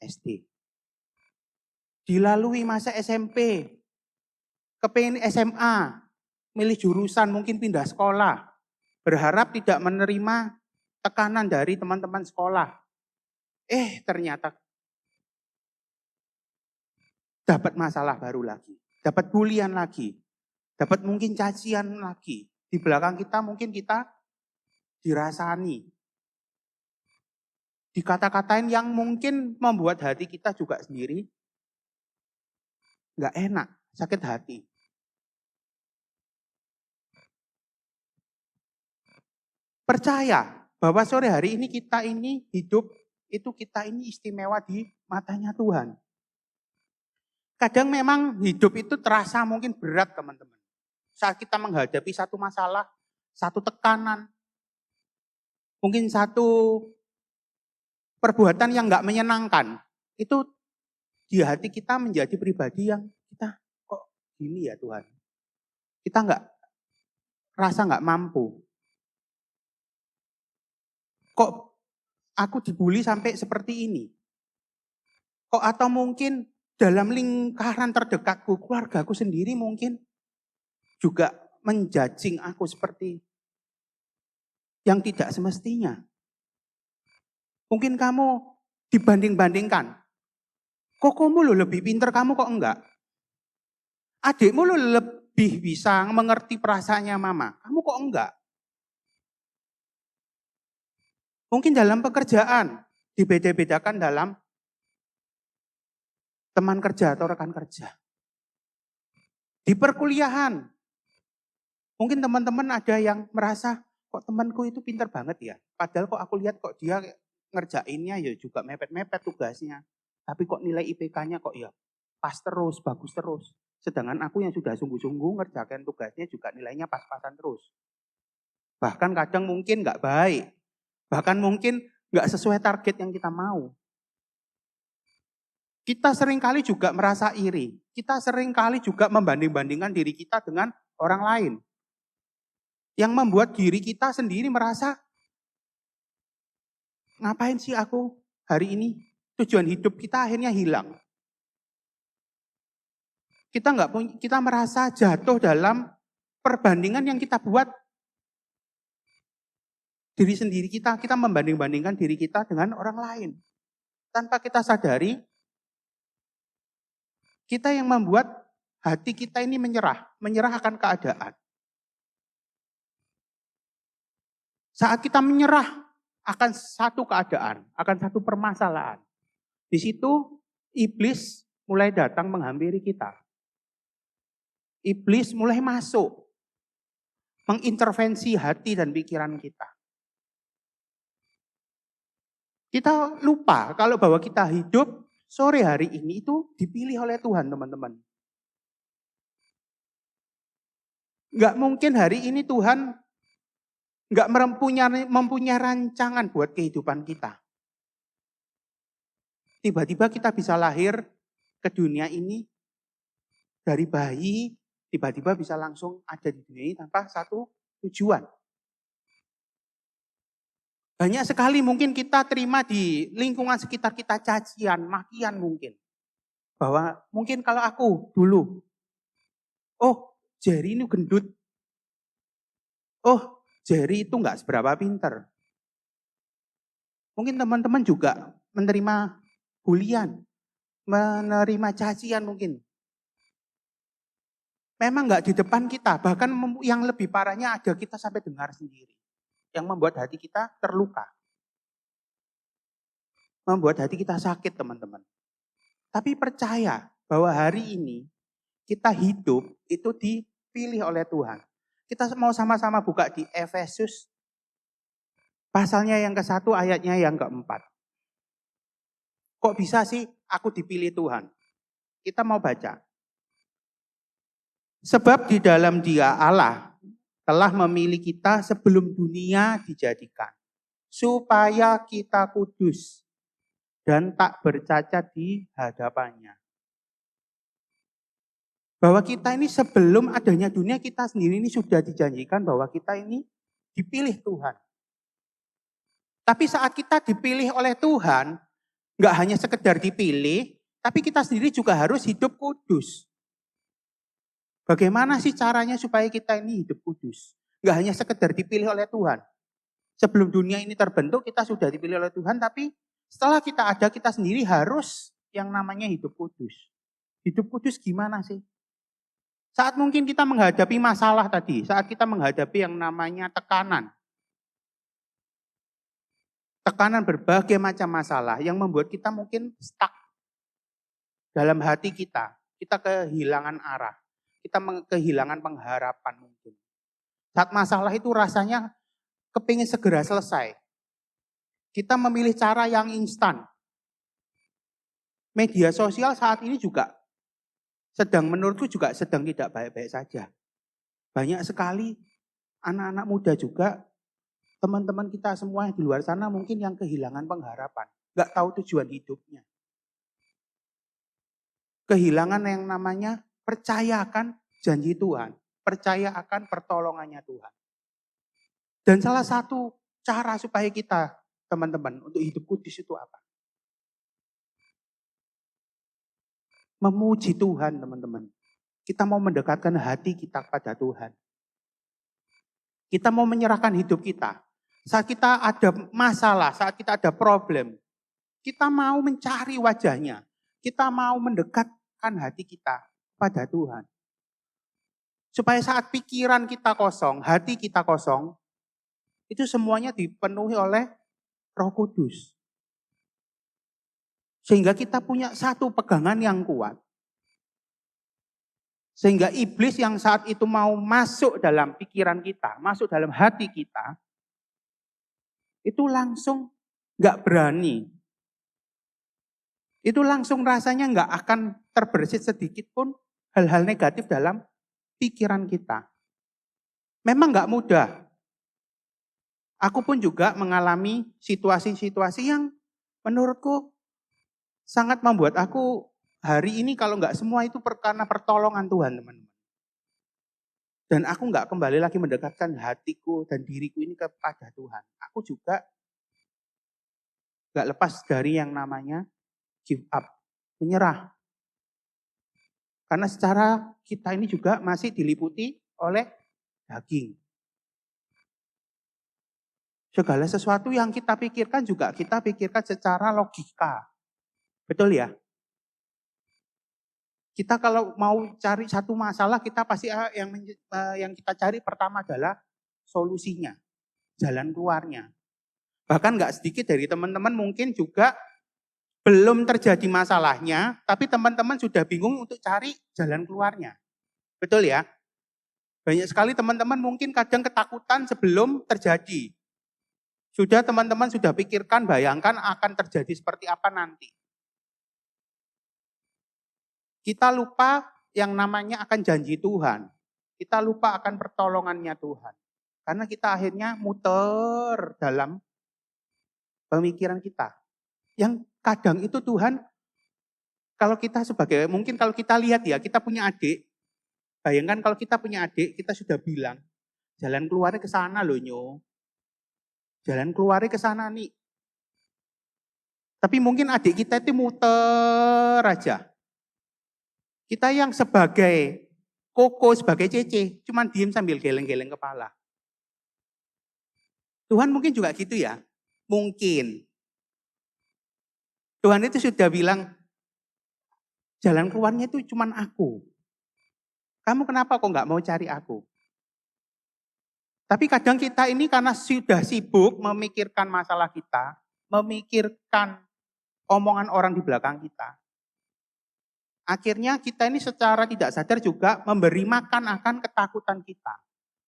SD. Dilalui masa SMP, kepengen SMA, milih jurusan, mungkin pindah sekolah, berharap tidak menerima tekanan dari teman-teman sekolah. Ternyata dapat masalah baru lagi, dapat bulian lagi, dapat mungkin cacian lagi. Di belakang kita mungkin kita dirasani, dikata-katain yang mungkin membuat hati kita juga sendiri nggak enak, sakit hati. Percaya bahwa sore hari ini kita ini hidup, itu kita ini istimewa di matanya Tuhan. Kadang memang hidup itu terasa mungkin berat teman-teman. Saat kita menghadapi satu masalah, satu tekanan, mungkin satu perbuatan yang nggak menyenangkan, itu di hati kita menjadi pribadi yang kita kok gini ya Tuhan. Kita nggak mampu. Kok aku dibully sampai seperti ini? Kok atau mungkin dalam lingkaran terdekatku, keluargaku sendiri mungkin juga menjudging aku seperti yang tidak semestinya. Mungkin kamu dibanding-bandingkan. Kok kamu lebih pintar, kamu kok enggak? Adikmu lebih bisa mengerti perasaannya mama, kamu kok enggak? Mungkin dalam pekerjaan, dibeda-bedakan dalam teman kerja atau rekan kerja. Di perkuliahan, mungkin teman-teman ada yang merasa, kok temanku itu pintar banget ya. Padahal kok aku lihat kok dia ngerjainnya ya juga mepet-mepet tugasnya. Tapi kok nilai IPK-nya kok ya pas terus, bagus terus. Sedangkan aku yang sudah sungguh-sungguh ngerjakan tugasnya juga nilainya pas-pasan terus. Bahkan kadang mungkin nggak baik. Bahkan mungkin nggak sesuai target yang kita mau. Kita seringkali juga merasa iri. Kita seringkali juga membanding-bandingkan diri kita dengan orang lain. Yang membuat diri kita sendiri merasa, ngapain sih aku hari ini? Tujuan hidup kita akhirnya hilang. Kita merasa jatuh dalam perbandingan yang kita buat diri sendiri kita membanding-bandingkan diri kita dengan orang lain. Tanpa kita sadari, kita yang membuat hati kita ini menyerah akan keadaan. Saat kita menyerah akan satu keadaan, akan satu permasalahan, di situ iblis mulai datang menghampiri kita. Iblis mulai masuk, mengintervensi hati dan pikiran kita. Kita lupa kalau bahwa kita hidup sore hari ini itu dipilih oleh Tuhan, teman-teman. Nggak mungkin hari ini Tuhan nggak mempunyai rancangan buat kehidupan kita. Tiba-tiba kita bisa lahir ke dunia ini dari bayi, tiba-tiba bisa langsung ada di dunia ini tanpa satu tujuan. Banyak sekali mungkin kita terima di lingkungan sekitar kita cacian, makian mungkin. Bahwa mungkin kalau aku dulu, Jerry ini gendut. Jerry itu enggak seberapa pinter. Mungkin teman-teman juga menerima bulian, menerima cacian mungkin. Memang enggak di depan kita, bahkan yang lebih parahnya ada kita sampai dengar sendiri. Yang membuat hati kita terluka. Membuat hati kita sakit, teman-teman. Tapi percaya bahwa hari ini kita hidup itu dipilih oleh Tuhan. Kita mau sama-sama buka di Efesus pasalnya yang ke-1 ayatnya yang ke-4. Kok bisa sih aku dipilih Tuhan? Kita mau baca. Sebab di dalam Dia Allah telah memilih kita sebelum dunia dijadikan, supaya kita kudus dan tak bercacat di hadapannya. Bahwa kita ini sebelum adanya dunia, kita sendiri ini sudah dijanjikan bahwa kita ini dipilih Tuhan. Tapi saat kita dipilih oleh Tuhan, nggak hanya sekedar dipilih, tapi kita sendiri juga harus hidup kudus. Bagaimana sih caranya supaya kita ini hidup kudus? Nggak hanya sekedar dipilih oleh Tuhan. Sebelum dunia ini terbentuk, kita sudah dipilih oleh Tuhan, tapi setelah kita ada, kita sendiri harus yang namanya hidup kudus. Hidup kudus gimana sih? Saat mungkin kita menghadapi masalah tadi, saat kita menghadapi yang namanya tekanan. Tekanan berbagai macam masalah yang membuat kita mungkin stuck dalam hati kita. Kita kehilangan arah. Kita kehilangan pengharapan mungkin. Saat masalah itu rasanya kepingin segera selesai. Kita memilih cara yang instan. Media sosial saat ini juga menurutku juga sedang tidak baik-baik saja. Banyak sekali anak-anak muda juga, teman-teman kita semua yang di luar sana mungkin yang kehilangan pengharapan. Gak tahu tujuan hidupnya. Kehilangan yang namanya percaya akan janji Tuhan. Percaya akan pertolongannya Tuhan. Dan salah satu cara supaya kita, teman-teman, untuk hidup kudus itu apa? Memuji Tuhan, teman-teman. Kita mau mendekatkan hati kita kepada Tuhan. Kita mau menyerahkan hidup kita. Saat kita ada masalah, saat kita ada problem, kita mau mencari wajahnya. Kita mau mendekatkan hati kita pada Tuhan. Supaya saat pikiran kita kosong, hati kita kosong, itu semuanya dipenuhi oleh Roh Kudus. Sehingga kita punya satu pegangan yang kuat. Sehingga iblis yang saat itu mau masuk dalam pikiran kita, masuk dalam hati kita, itu langsung gak berani. Itu langsung rasanya gak akan terbersit sedikit pun hal-hal negatif dalam pikiran kita. Memang gak mudah. Aku pun juga mengalami situasi-situasi yang menurutku sangat membuat aku hari ini kalau nggak semua itu karena pertolongan Tuhan, teman-teman. Dan aku nggak kembali lagi mendekatkan hatiku dan diriku ini kepada Tuhan. Aku juga nggak lepas dari yang namanya give up, menyerah. Karena secara kita ini juga masih diliputi oleh daging. Segala sesuatu yang kita pikirkan juga kita pikirkan secara logika. Betul ya? Kita kalau mau cari satu masalah, kita pasti yang kita cari pertama adalah solusinya, jalan keluarnya. Bahkan nggak sedikit dari teman-teman mungkin juga belum terjadi masalahnya, tapi teman-teman sudah bingung untuk cari jalan keluarnya. Betul ya? Banyak sekali teman-teman mungkin kadang ketakutan sebelum terjadi. Sudah teman-teman sudah pikirkan, bayangkan akan terjadi seperti apa nanti. Kita lupa yang namanya akan janji Tuhan. Kita lupa akan pertolongannya Tuhan. Karena kita akhirnya muter dalam pemikiran kita. Yang kadang itu Tuhan, kalau kita mungkin kalau kita lihat ya, kita punya adik. Bayangkan kalau kita punya adik, kita sudah bilang, jalan keluarnya ke sana loh nyo. Jalan keluarnya ke sana nih. Tapi mungkin adik kita itu muter aja. Kita yang sebagai koko, sebagai cece, cuman diem sambil geleng-geleng kepala. Tuhan mungkin juga gitu ya. Mungkin. Tuhan itu sudah bilang, jalan keluarnya itu cuman aku. Kamu kenapa kok nggak mau cari aku? Tapi kadang kita ini karena sudah sibuk memikirkan masalah kita, memikirkan omongan orang di belakang kita. Akhirnya kita ini secara tidak sadar juga memberi makan akan ketakutan kita.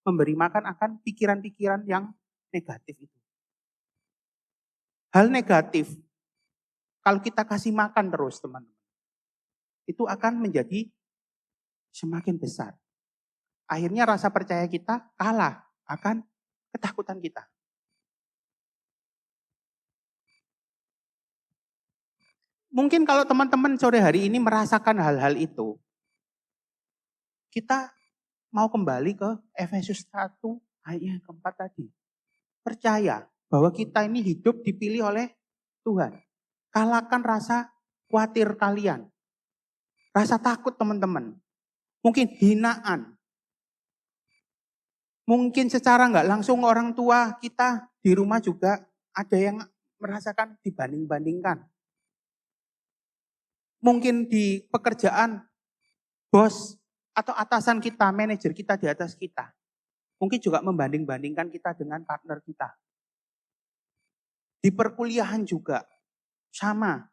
Memberi makan akan pikiran-pikiran yang negatif itu. Hal negatif, kalau kita kasih makan terus teman-teman, itu akan menjadi semakin besar. akhirnya rasa percaya kita kalah akan ketakutan kita. Mungkin kalau teman-teman sore hari ini merasakan hal-hal itu, kita mau kembali ke Efesus 1 ayat yang keempat tadi. Percaya bahwa kita ini hidup dipilih oleh Tuhan. Kalahkan rasa khawatir kalian. Rasa takut teman-teman. Mungkin hinaan. Mungkin secara nggak langsung orang tua kita di rumah juga ada yang merasakan dibanding-bandingkan. Mungkin di pekerjaan bos atau atasan kita, manajer kita di atas kita. Mungkin juga membanding-bandingkan kita dengan partner kita. Di perkuliahan juga sama.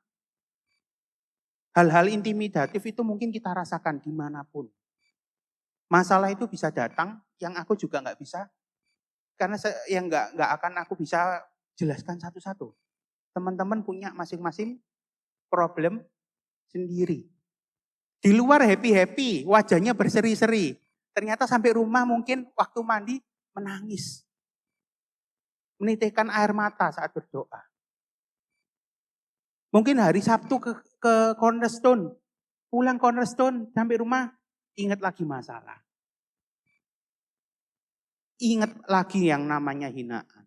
Hal-hal intimidatif itu mungkin kita rasakan dimanapun. Masalah itu bisa datang yang aku juga nggak bisa, karena yang nggak akan aku bisa jelaskan satu-satu. Teman-teman punya masing-masing problem sendiri. Di luar happy-happy, wajahnya berseri-seri. Ternyata sampai rumah mungkin waktu mandi menangis. Menitikkan air mata saat berdoa. Mungkin hari Sabtu ke Cornerstone. Pulang Cornerstone sampai rumah ingat lagi masalah. Ingat lagi yang namanya hinaan.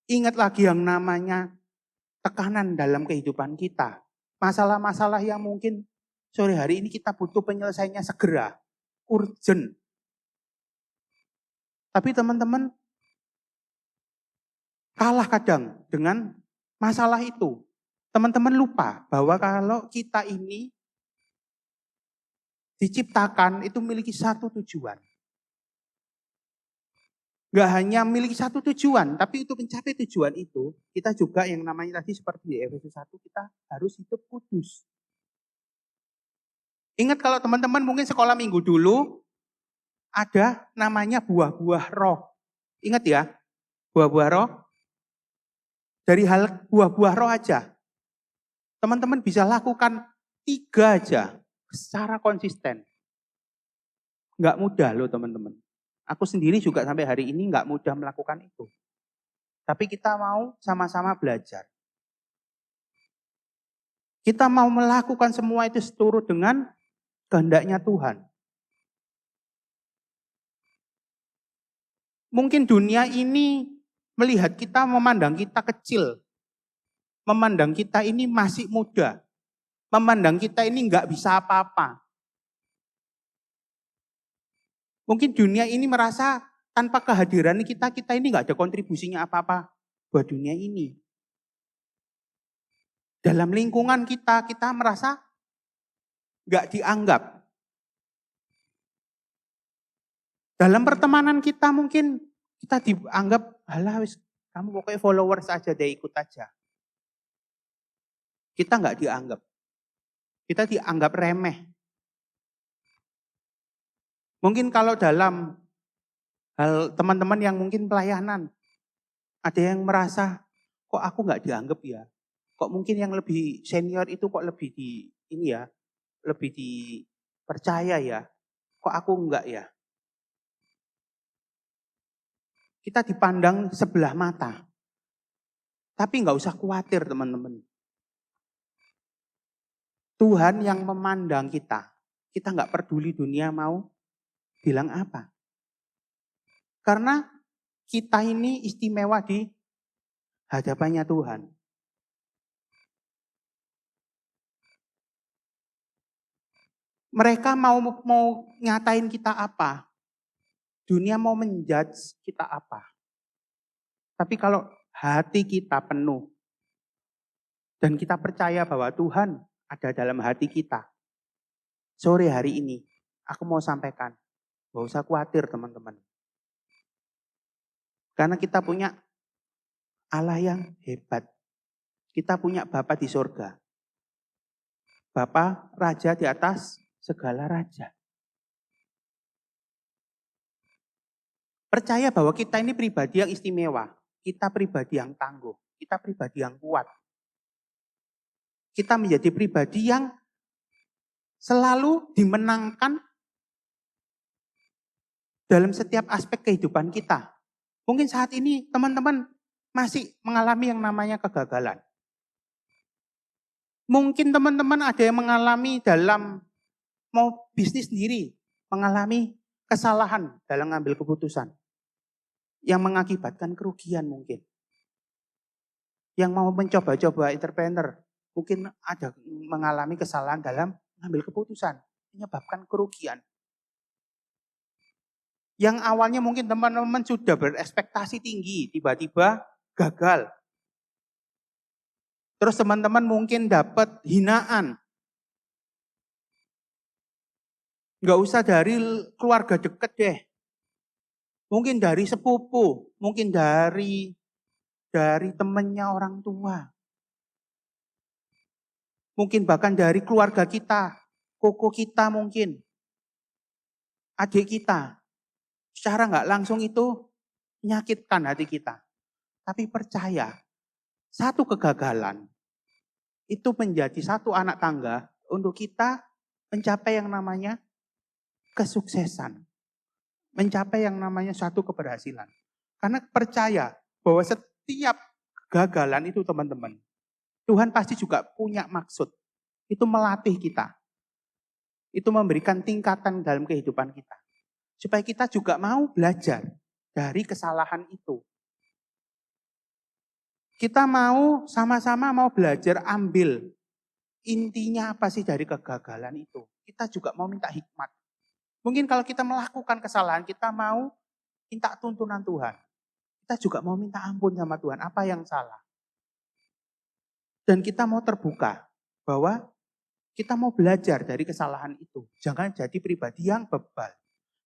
Ingat lagi yang namanya tekanan dalam kehidupan kita. Masalah-masalah yang mungkin sore hari ini kita butuh penyelesaiannya segera. Urgent. Tapi teman-teman kalah kadang dengan masalah itu. Teman-teman lupa bahwa kalau kita ini diciptakan itu memiliki satu tujuan. Gak hanya memiliki satu tujuan, tapi untuk mencapai tujuan itu, kita juga yang namanya tadi seperti di Efesus 1, kita harus hidup kudus. Ingat kalau teman-teman mungkin sekolah minggu dulu, ada namanya buah-buah roh. Ingat ya, buah-buah roh. Dari hal buah-buah roh aja, teman-teman bisa lakukan 3 aja, secara konsisten. Gak mudah loh teman-teman. Aku sendiri juga sampai hari ini gak mudah melakukan itu. Tapi kita mau sama-sama belajar. Kita mau melakukan semua itu seturut dengan kehendaknya Tuhan. Mungkin dunia ini melihat kita, memandang kita kecil. Memandang kita ini masih muda. Memandang kita ini gak bisa apa-apa. Mungkin dunia ini merasa tanpa kehadiran kita ini gak ada kontribusinya apa-apa buat dunia ini. Dalam lingkungan kita merasa gak dianggap. Dalam pertemanan kita mungkin kita dianggap, alah wis kamu pokoknya followers aja deh, ikut aja. Kita gak dianggap. Kita dianggap remeh. Mungkin kalau dalam hal teman-teman yang mungkin pelayanan, ada yang merasa, kok aku nggak dianggap ya? Kok mungkin yang lebih senior itu kok lebih lebih dipercaya ya? Kok aku enggak ya? Kita dipandang sebelah mata. Tapi nggak usah khawatir teman-teman. Tuhan yang memandang kita nggak peduli dunia mau bilang apa. Karena kita ini istimewa di hadapannya Tuhan. Mereka mau nyatain kita apa? Dunia mau menjudge kita apa? Tapi kalau hati kita penuh dan kita percaya bahwa Tuhan ada dalam hati kita. Sore hari ini aku mau sampaikan, gak usah khawatir teman-teman. Karena kita punya Allah yang hebat. Kita punya Bapa di sorga. Bapa Raja di atas segala raja. Percaya bahwa kita ini pribadi yang istimewa. Kita pribadi yang tangguh. Kita pribadi yang kuat. Kita menjadi pribadi yang selalu dimenangkan dalam setiap aspek kehidupan kita. Mungkin saat ini teman-teman masih mengalami yang namanya kegagalan. Mungkin teman-teman ada yang mengalami dalam mau bisnis sendiri, mengalami kesalahan dalam mengambil keputusan yang mengakibatkan kerugian mungkin. Yang mau mencoba-coba entrepreneur, mungkin ada mengalami kesalahan dalam mengambil keputusan, menyebabkan kerugian. Yang awalnya mungkin teman-teman sudah berekspektasi tinggi, tiba-tiba gagal. Terus teman-teman mungkin dapat hinaan. Nggak usah dari keluarga dekat deh. Mungkin dari sepupu, mungkin dari temannya orang tua. Mungkin bahkan dari keluarga kita, koko kita mungkin. Adik kita. Secara nggak langsung itu menyakitkan hati kita. Tapi percaya, satu kegagalan itu menjadi satu anak tangga untuk kita mencapai yang namanya kesuksesan. Mencapai yang namanya satu keberhasilan. Karena percaya bahwa setiap kegagalan itu teman-teman, Tuhan pasti juga punya maksud. Itu melatih kita. Itu memberikan tingkatan dalam kehidupan kita. Supaya kita juga mau belajar dari kesalahan itu. Kita mau sama-sama mau belajar ambil intinya apa sih dari kegagalan itu. Kita juga mau minta hikmat. Mungkin kalau kita melakukan kesalahan, kita mau minta tuntunan Tuhan. Kita juga mau minta ampun sama Tuhan, apa yang salah. Dan kita mau terbuka bahwa kita mau belajar dari kesalahan itu. Jangan jadi pribadi yang bebal.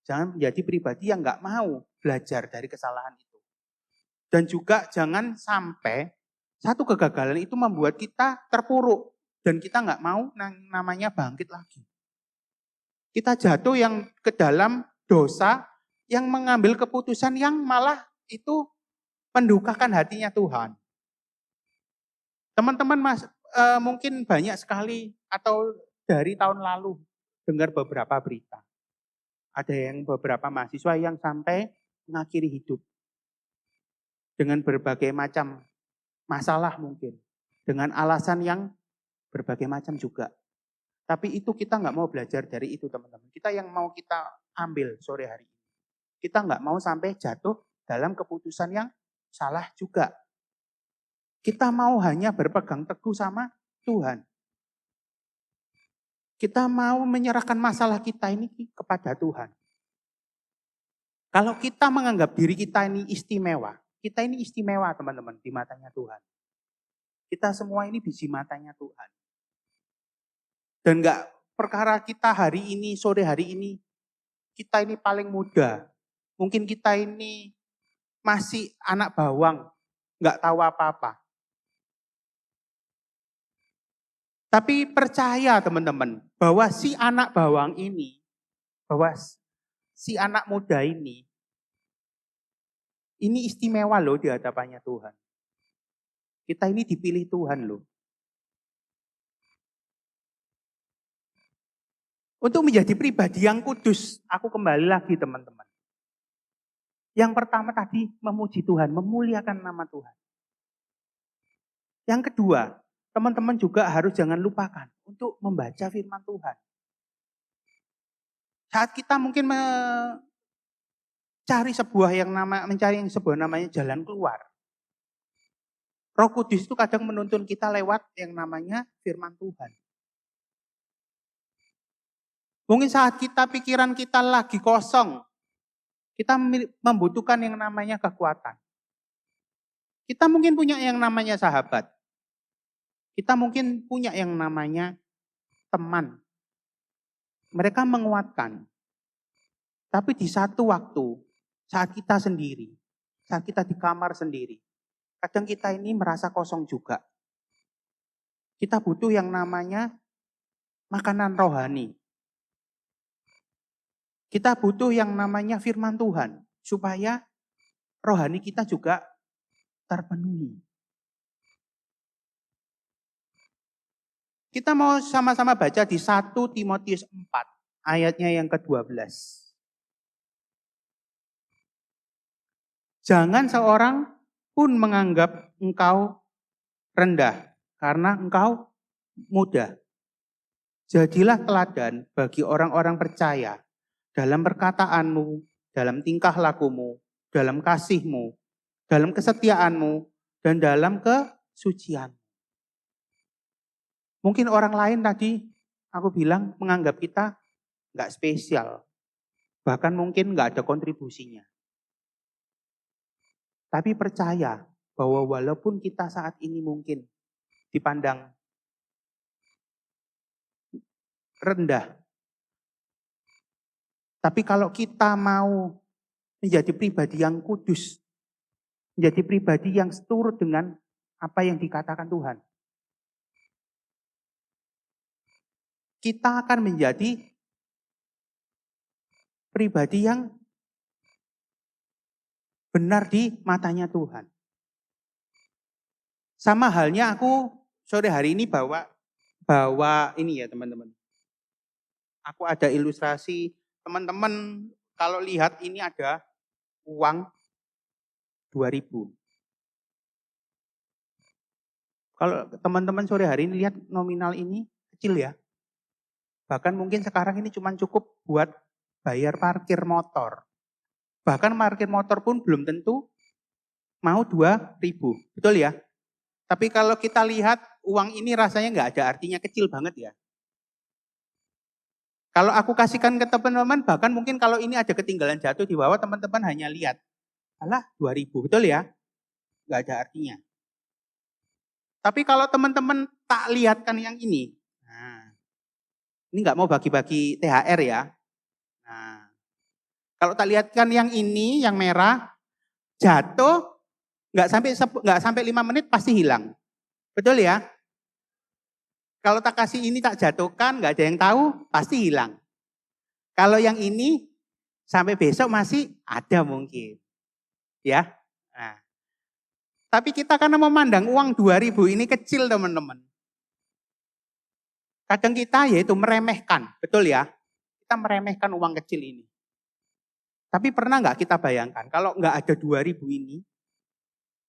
Jangan menjadi pribadi yang nggak mau belajar dari kesalahan itu. Dan juga jangan sampai satu kegagalan itu membuat kita terpuruk. Dan kita nggak mau namanya bangkit lagi. Kita jatuh yang ke dalam dosa yang mengambil keputusan yang malah itu mendukakan hatinya Tuhan. Teman-teman mungkin banyak sekali atau dari tahun lalu dengar beberapa berita. Ada yang beberapa mahasiswa yang sampai mengakhiri hidup. Dengan berbagai macam masalah mungkin. Dengan alasan yang berbagai macam juga. Tapi itu kita nggak mau belajar dari itu teman-teman. Kita yang mau kita ambil sore hari ini. Kita nggak mau sampai jatuh dalam keputusan yang salah juga. Kita mau hanya berpegang teguh sama Tuhan. Kita mau menyerahkan masalah kita ini kepada Tuhan. Kalau kita menganggap diri kita ini istimewa teman-teman di matanya Tuhan. Kita semua ini biji matanya Tuhan. Dan enggak perkara kita hari ini, sore hari ini, kita ini paling muda. Mungkin kita ini masih anak bawang, enggak tahu apa-apa. Tapi percaya teman-teman, bahwa si anak bawang ini, bahwa si anak muda ini istimewa loh di hadapannya Tuhan. Kita ini dipilih Tuhan loh. Untuk menjadi pribadi yang kudus, aku kembali lagi teman-teman. Yang pertama tadi memuji Tuhan, memuliakan nama Tuhan. Yang kedua, teman-teman juga harus jangan lupakan untuk membaca firman Tuhan. Saat kita mungkin mencari sebuah namanya jalan keluar. Roh Kudus itu kadang menuntun kita lewat yang namanya firman Tuhan. Mungkin saat pikiran kita lagi kosong, kita membutuhkan yang namanya kekuatan. Kita mungkin punya yang namanya sahabat. Kita mungkin punya yang namanya teman. Mereka menguatkan. Tapi di satu waktu, saat kita sendiri, saat kita di kamar sendiri, kadang kita ini merasa kosong juga. Kita butuh yang namanya makanan rohani. Kita butuh yang namanya firman Tuhan, supaya rohani kita juga terpenuhi. Kita mau sama-sama baca di 1 Timotius 4, ayatnya yang ke-12. Jangan seorang pun menganggap engkau rendah karena engkau muda. Jadilah teladan bagi orang-orang percaya dalam perkataanmu, dalam tingkah lakumu, dalam kasihmu, dalam kesetiaanmu, dan dalam kesucian. Mungkin orang lain tadi aku bilang menganggap kita nggak spesial. Bahkan mungkin nggak ada kontribusinya. Tapi percaya bahwa walaupun kita saat ini mungkin dipandang rendah, tapi kalau kita mau menjadi pribadi yang kudus, menjadi pribadi yang seturut dengan apa yang dikatakan Tuhan, kita akan menjadi pribadi yang benar di matanya Tuhan. Sama halnya aku sore hari ini bawa ini ya teman-teman. Aku ada ilustrasi, teman-teman kalau lihat ini ada uang 2.000. Kalau teman-teman sore hari ini lihat nominal ini kecil ya. Bahkan mungkin sekarang ini cuma cukup buat bayar parkir motor. Bahkan parkir motor pun belum tentu mau 2.000. Betul ya? Tapi kalau kita lihat uang ini rasanya nggak ada artinya, kecil banget ya. Kalau aku kasihkan ke teman-teman, bahkan mungkin kalau ini ada ketinggalan jatuh di bawah, teman-teman hanya lihat. Alah 2.000, betul ya? Nggak ada artinya. Tapi kalau teman-teman tak lihatkan yang ini. Nah, ini nggak mau bagi-bagi THR ya. Nah, kalau tak lihatkan yang ini, yang merah, jatuh, nggak sampai 5 menit pasti hilang. Betul ya? Kalau tak kasih ini tak jatuhkan, nggak ada yang tahu, pasti hilang. Kalau yang ini sampai besok masih ada mungkin. Ya. Nah. Tapi kita karena memandang uang 2.000 ini kecil teman-teman. Kadang kita yaitu meremehkan, betul ya? Kita meremehkan uang kecil ini. Tapi pernah nggak kita bayangkan kalau nggak ada 2.000 ini,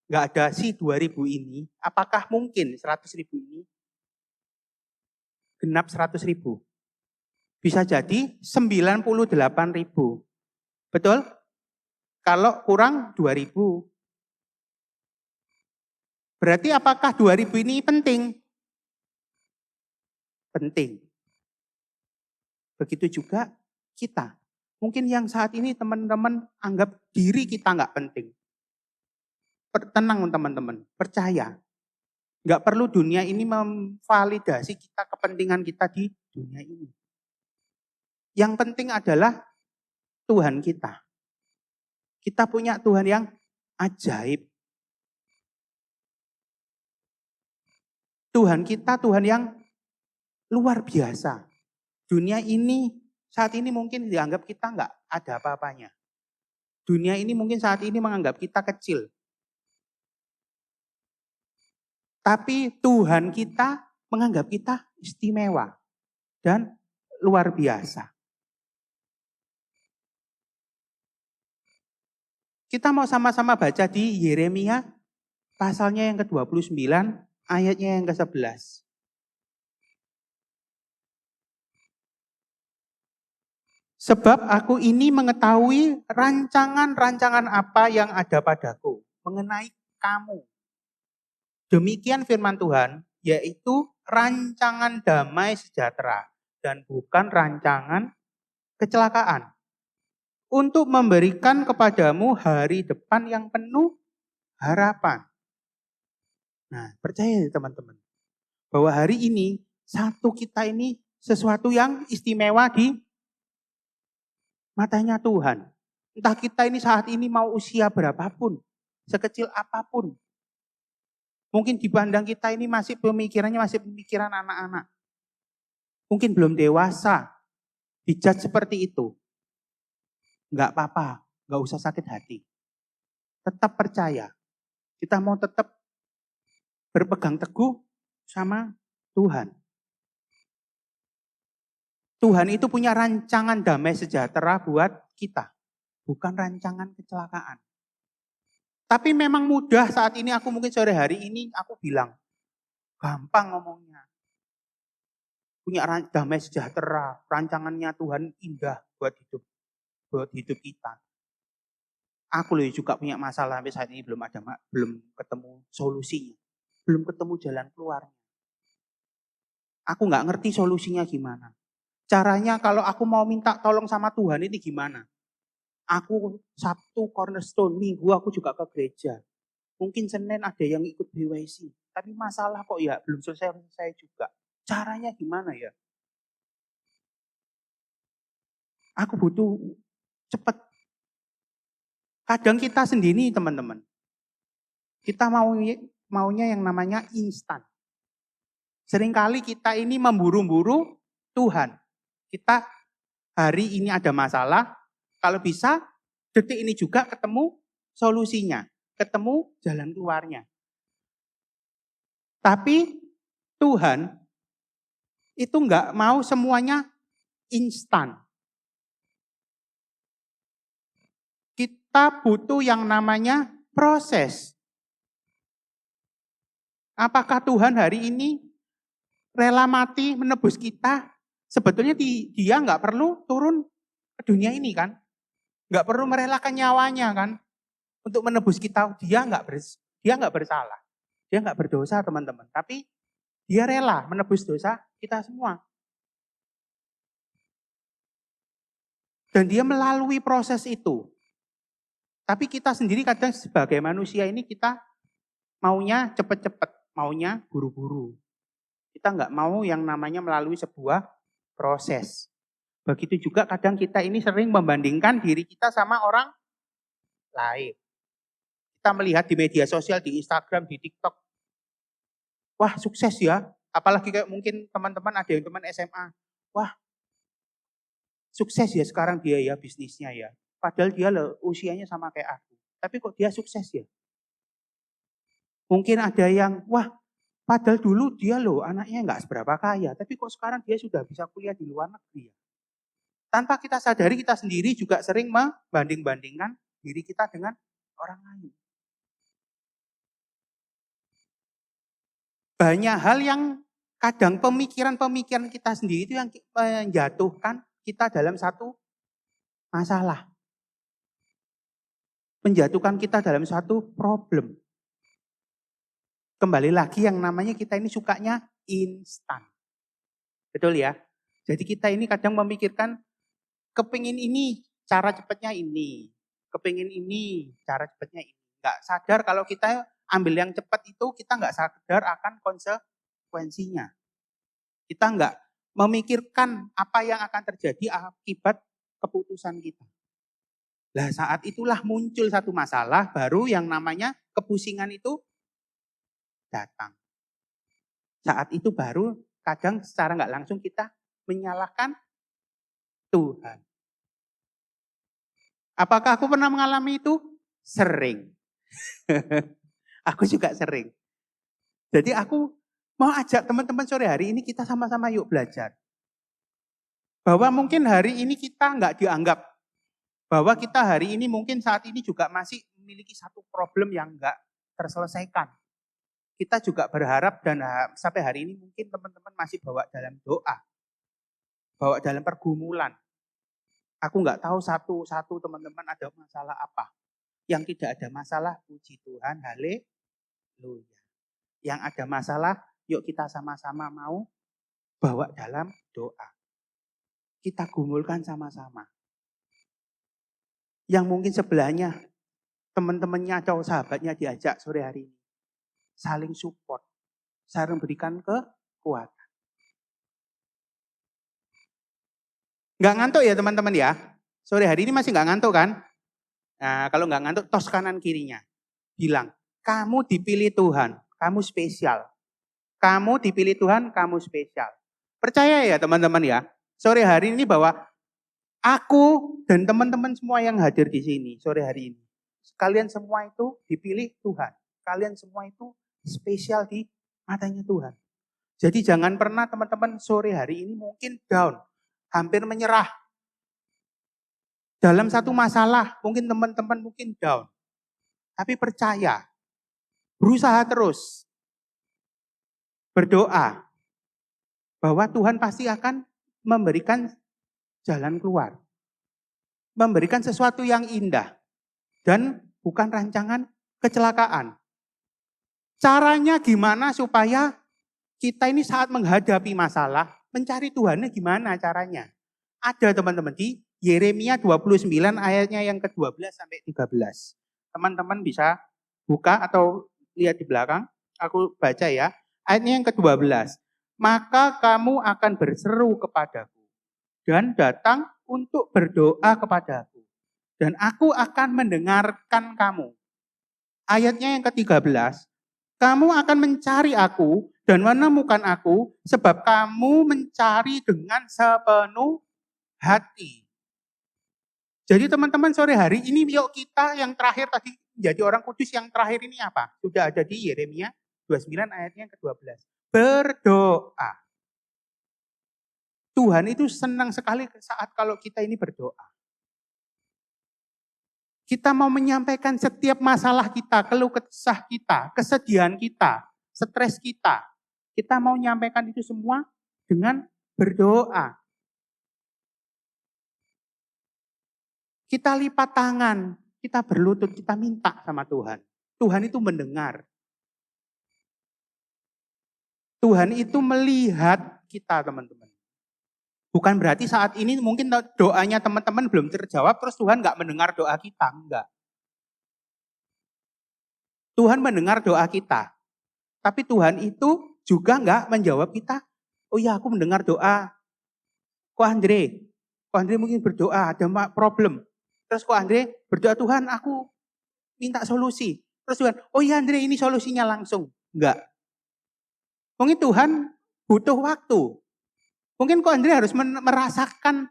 nggak ada si 2.000 ini, apakah mungkin 100.000 ini genap 100.000? Bisa jadi 98.000. Betul? Kalau kurang 2.000. Berarti apakah 2.000 ini penting? Penting. Begitu juga kita. Mungkin yang saat ini teman-teman anggap diri kita nggak penting. Tenang teman-teman, percaya. Nggak perlu dunia ini memvalidasi kita, kepentingan kita di dunia ini. Yang penting adalah Tuhan kita. Kita punya Tuhan yang ajaib. Tuhan kita Tuhan yang luar biasa. Dunia ini saat ini mungkin dianggap kita nggak ada apa-apanya. Dunia ini mungkin saat ini menganggap kita kecil. Tapi Tuhan kita menganggap kita istimewa dan luar biasa. Kita mau sama-sama baca di Yeremia pasalnya yang ke-29, ayatnya yang ke-11. Sebab aku ini mengetahui rancangan-rancangan apa yang ada padaku mengenai kamu. Demikian firman Tuhan, yaitu rancangan damai sejahtera dan bukan rancangan kecelakaan. Untuk memberikan kepadamu hari depan yang penuh harapan. Nah, percaya ya teman-teman, bahwa hari ini satu kita ini sesuatu yang istimewa di matanya Tuhan. Entah kita ini saat ini mau usia berapapun, sekecil apapun. Mungkin dipandang kita ini masih pemikirannya masih pemikiran anak-anak. Mungkin belum dewasa, dijudge seperti itu. Enggak apa-apa, enggak usah sakit hati. Tetap percaya. Kita mau tetap berpegang teguh sama Tuhan. Tuhan itu punya rancangan damai sejahtera buat kita. Bukan rancangan kecelakaan. Tapi memang mudah saat ini aku mungkin sore hari ini aku bilang, gampang ngomongnya. Punya damai sejahtera, rancangannya Tuhan indah buat hidup kita. Aku loh juga punya masalah sampai saat ini belum ketemu solusinya, belum ketemu jalan keluarnya. Aku nggak ngerti solusinya gimana. Caranya kalau aku mau minta tolong sama Tuhan ini gimana? Aku Sabtu cornerstone, Minggu aku juga ke gereja. Mungkin Senin ada yang ikut BYC. Tapi masalah kok ya belum selesai juga. Caranya gimana ya? Aku butuh cepat. Kadang kita sendiri teman-teman. Kita maunya yang namanya instan. Seringkali kita ini memburu-buru Tuhan. Kita hari ini ada masalah, kalau bisa detik ini juga ketemu solusinya, ketemu jalan keluarnya. Tapi Tuhan itu enggak mau semuanya instan. Kita butuh yang namanya proses. Apakah Tuhan hari ini rela mati menebus kita? Sebetulnya dia nggak perlu turun ke dunia ini kan. Nggak perlu merelakan nyawanya kan. Untuk menebus kita. Dia nggak bersalah. Dia nggak berdosa teman-teman. Tapi dia rela menebus dosa kita semua. Dan dia melalui proses itu. Tapi kita sendiri kadang sebagai manusia ini kita maunya cepet-cepet. Maunya buru-buru. Kita nggak mau yang namanya melalui sebuah proses. Begitu juga kadang kita ini sering membandingkan diri kita sama orang lain. Kita melihat di media sosial, di Instagram, di TikTok. Wah sukses ya. Apalagi kayak mungkin teman-teman ada yang teman SMA. Wah sukses ya sekarang dia ya bisnisnya ya. Padahal dia loh usianya sama kayak aku. Tapi kok dia sukses ya. Mungkin ada yang wah padahal dulu dia loh anaknya nggak seberapa kaya, tapi kok sekarang dia sudah bisa kuliah di luar negeri ya. Tanpa kita sadari kita sendiri juga sering membanding-bandingkan diri kita dengan orang lain. Banyak hal yang kadang pemikiran-pemikiran kita sendiri itu yang menjatuhkan kita dalam satu masalah. Menjatuhkan kita dalam satu problem. Kembali lagi yang namanya kita ini sukanya instan. Betul ya? Jadi kita ini kadang memikirkan kepingin ini, cara cepatnya ini. Kepingin ini, cara cepatnya ini. Nggak sadar kalau kita ambil yang cepat itu, kita nggak sadar akan konsekuensinya. Kita nggak memikirkan apa yang akan terjadi akibat keputusan kita. Nah saat itulah muncul satu masalah baru yang namanya kepusingan itu datang. Saat itu baru kadang secara nggak langsung kita menyalahkan Tuhan. Apakah aku pernah mengalami itu? Sering. Aku juga sering. Jadi aku mau ajak teman-teman sore hari ini kita sama-sama yuk belajar. Bahwa mungkin hari ini kita nggak dianggap. Bahwa kita hari ini mungkin saat ini juga masih memiliki satu problem yang nggak terselesaikan. Kita juga berharap dan sampai hari ini mungkin teman-teman masih bawa dalam doa. Bawa dalam pergumulan. Aku nggak tahu satu-satu teman-teman ada masalah apa. Yang tidak ada masalah, puji Tuhan, haleluya. Yang ada masalah, yuk kita sama-sama mau bawa dalam doa. Kita gumulkan sama-sama. Yang mungkin sebelahnya, teman-temannya atau sahabatnya diajak sore hari ini. Saling support, saling berikan kekuatan. Nggak ngantuk ya teman-teman ya? Sore hari ini masih nggak ngantuk kan? Nah kalau nggak ngantuk, tos kanan kirinya. Bilang, kamu dipilih Tuhan, kamu spesial. Kamu dipilih Tuhan, kamu spesial. Percaya ya teman-teman ya? Sore hari ini bahwa aku dan teman-teman semua yang hadir di sini sore hari ini. Kalian semua itu dipilih Tuhan. Kalian semua itu spesial di matanya Tuhan. Jadi jangan pernah teman-teman sore hari ini mungkin down. Hampir menyerah. Dalam satu masalah mungkin teman-teman mungkin down. Tapi percaya, berusaha terus, berdoa, bahwa Tuhan pasti akan memberikan jalan keluar. Memberikan sesuatu yang indah. Dan bukan rancangan kecelakaan. Caranya gimana supaya kita ini saat menghadapi masalah, mencari Tuhannya gimana caranya? Ada teman-teman di Yeremia 29 ayatnya yang ke-12 sampai 13. Teman-teman bisa buka atau lihat di belakang, aku baca ya. Ayatnya yang ke-12. Maka kamu akan berseru kepadaku dan datang untuk berdoa kepadaku. Dan aku akan mendengarkan kamu. Ayatnya yang ke-13. Kamu akan mencari aku dan menemukan aku sebab kamu mencari dengan sepenuh hati. Jadi teman-teman sore hari ini yuk kita yang terakhir tadi menjadi orang kudus yang terakhir ini apa? Sudah ada di Yeremia 29 ayatnya ke-12. Berdoa. Tuhan itu senang sekali saat kalau kita ini berdoa. Kita mau menyampaikan setiap masalah kita, keluh kesah kita, kesedihan kita, stres kita. Kita mau menyampaikan itu semua dengan berdoa. Kita lipat tangan, kita berlutut, kita minta sama Tuhan. Tuhan itu mendengar. Tuhan itu melihat kita, teman-teman. Bukan berarti saat ini mungkin doanya teman-teman belum terjawab, terus Tuhan nggak mendengar doa kita. Enggak. Tuhan mendengar doa kita. Tapi Tuhan itu juga nggak menjawab kita. Oh ya, aku mendengar doa. Ko Andre mungkin berdoa, ada problem. Terus Ko Andre berdoa, Tuhan aku minta solusi. Terus Tuhan, oh iya Andre ini solusinya langsung. Enggak. Mungkin Tuhan butuh waktu. Mungkin Ko Andre harus merasakan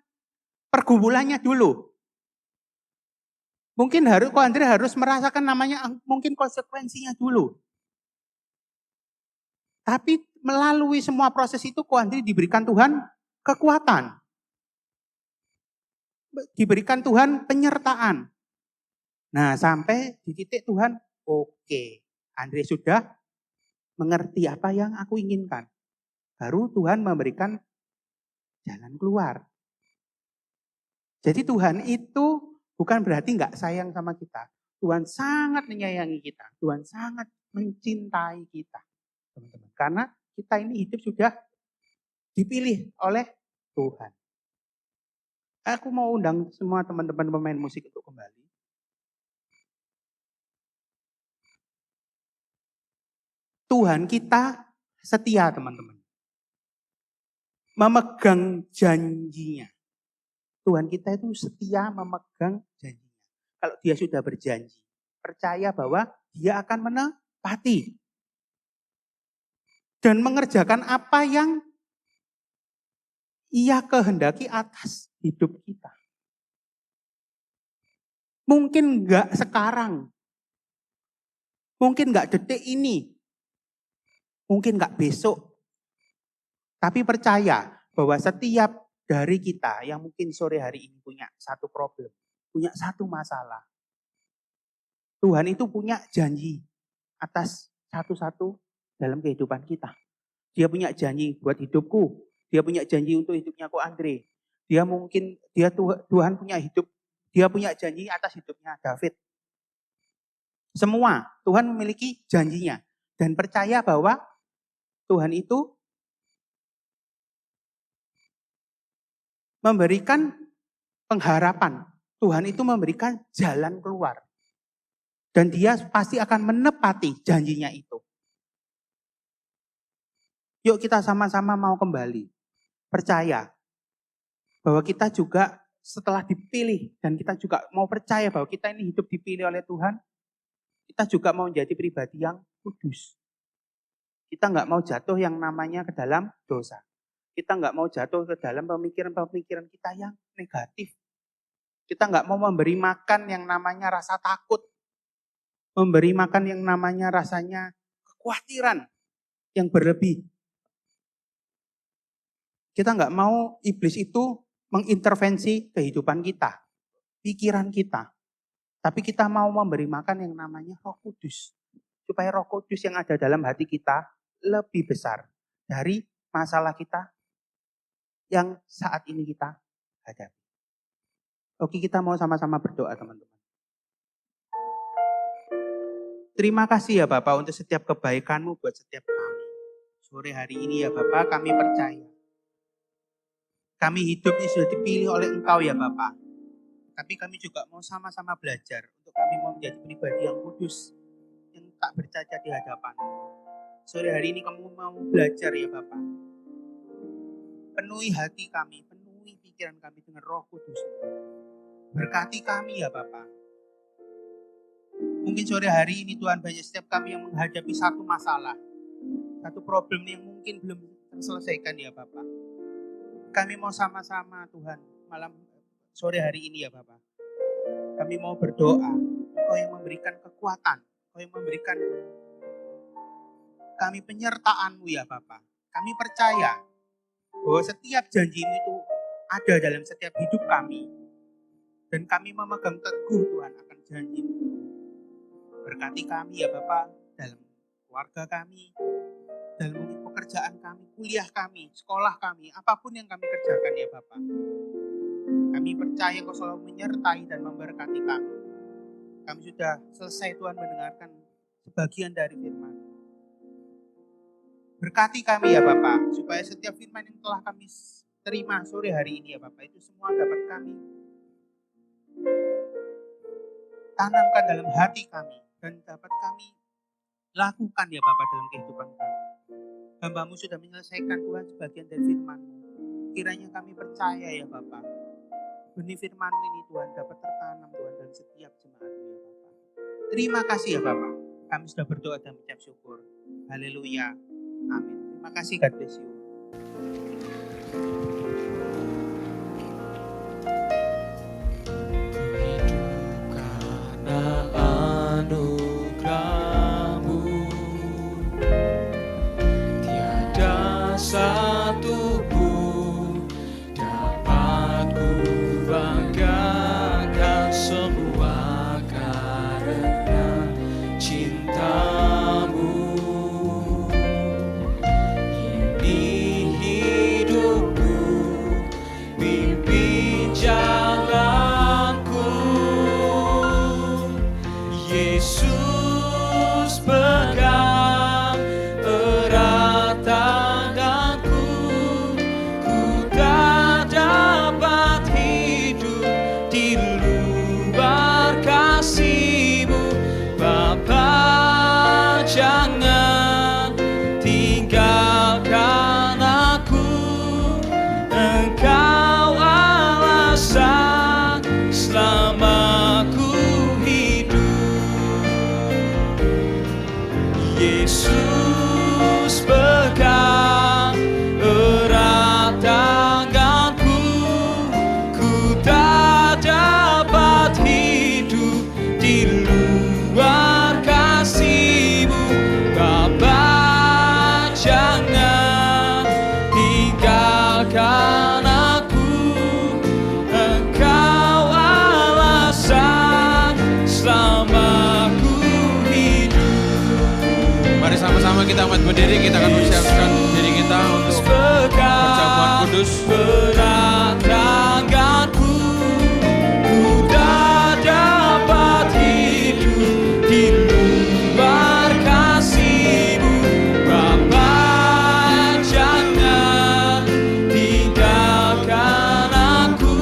pergumulannya dulu. Mungkin Ko Andre harus merasakan namanya mungkin konsekuensinya dulu. Tapi melalui semua proses itu Ko Andre diberikan Tuhan kekuatan. Diberikan Tuhan penyertaan. Nah sampai di titik Tuhan, oke, Andre sudah mengerti apa yang aku inginkan. Baru Tuhan memberikan jalan keluar. Jadi Tuhan itu bukan berarti nggak sayang sama kita. Tuhan sangat menyayangi kita. Tuhan sangat mencintai kita. Teman-teman. Karena kita ini hidup sudah dipilih oleh Tuhan. Aku mau undang semua teman-teman pemain musik untuk kembali. Tuhan kita setia, teman-teman. Memegang janjinya. Tuhan kita itu setia memegang janjinya. Kalau dia sudah berjanji, percaya bahwa dia akan menepati. Dan mengerjakan apa yang ia kehendaki atas hidup kita. Mungkin enggak sekarang. Mungkin enggak detik ini. Mungkin enggak besok. Tapi percaya bahwa setiap dari kita yang mungkin sore hari ini punya satu problem. Punya satu masalah. Tuhan itu punya janji atas satu-satu dalam kehidupan kita. Dia punya janji buat hidupku. Dia punya janji untuk hidupnya Ko Andre. Tuhan punya dia punya janji atas hidupnya David. Semua Tuhan memiliki janjinya. Dan percaya bahwa Tuhan itu memberikan pengharapan. Tuhan itu memberikan jalan keluar. Dan dia pasti akan menepati janjinya itu. Yuk kita sama-sama mau kembali. Percaya bahwa kita juga setelah dipilih dan kita juga mau percaya bahwa kita ini hidup dipilih oleh Tuhan, kita juga mau menjadi pribadi yang kudus. Kita nggak mau jatuh yang namanya ke dalam dosa. Kita nggak mau jatuh ke dalam pemikiran-pemikiran kita yang negatif. Kita nggak mau memberi makan yang namanya rasa takut. Memberi makan yang namanya rasanya kekhawatiran yang berlebih. Kita nggak mau iblis itu mengintervensi kehidupan kita, pikiran kita. Tapi kita mau memberi makan yang namanya Roh Kudus. Supaya Roh Kudus yang ada dalam hati kita lebih besar dari masalah kita yang saat ini kita hadapi. Oke, kita mau sama-sama berdoa teman-teman. Terima kasih ya Bapak untuk setiap kebaikan-Mu buat setiap kami. Sore hari ini ya Bapak, kami percaya. Kami hidup ini sudah dipilih oleh Engkau ya Bapak. Tapi kami juga mau sama-sama belajar untuk kami mau menjadi pribadi yang kudus, yang tak bercacat di hadapan. Sore hari ini kamu mau belajar ya Bapak. Penuhi hati kami, penuhi pikiran kami dengan Roh Kudus. Berkati kami ya Bapak. Mungkin sore hari ini Tuhan banyak setiap kami yang menghadapi satu masalah. Satu problem yang mungkin belum terselesaikan ya Bapak. Kami mau sama-sama Tuhan sore hari ini ya Bapak. Kami mau berdoa. Engkau yang memberikan kekuatan. Engkau yang memberikan kami penyertaan-Mu ya Bapak. Kami percaya bahwa setiap janji-Mu itu ada dalam setiap hidup kami. Dan kami memegang teguh Tuhan akan janji-Mu. Berkati kami ya Bapak dalam keluarga kami, dalam mungkin pekerjaan kami, kuliah kami, sekolah kami, apapun yang kami kerjakan ya Bapak. Kami percaya Kau selalu menyertai dan memberkati kami. Kami sudah selesai Tuhan mendengarkan sebagian dari firman. Berkati kami ya Bapak, supaya setiap firman yang telah kami terima sore hari ini ya Bapak, itu semua dapat kami tanamkan dalam hati kami. Dan dapat kami lakukan ya Bapak dalam kehidupan kami. Hamba-Mu sudah menyelesaikan Tuhan sebagian dari firman-Mu. Kiranya kami percaya ya Bapak. Benih firman-Mu ini Tuhan dapat tertanam Tuhan dalam setiap jemaat-Mu ya Bapak. Terima kasih ya Bapak. Kami sudah berdoa dan mengucap syukur. Haleluya. Amin. Terima kasih, God bless you.
Anugerah-Mu tiada satu pun dapat ku banggakan, semua karena cinta-Mu. Ini hidupku, pimpin jalanku. Yesus pegang erat tanganku, ku tak dapat hidup di luar kasih-Mu. Bapa, jangan tinggalkan aku, Engkau alasan selama ku Yesus pegang erat tanganku, ku tak dapat hidup di luar kasih-Mu. Bapa, jangan tinggalkan aku, Engkau alasan selama ku hidup. Mari sama-sama kita amat berdiri, kita akan persiapkan diri kita untuk perjamuan kudus. Berat tanganku, ku tak dapat hidup di luar kasih-Mu. Bapa, jangan tinggalkan aku,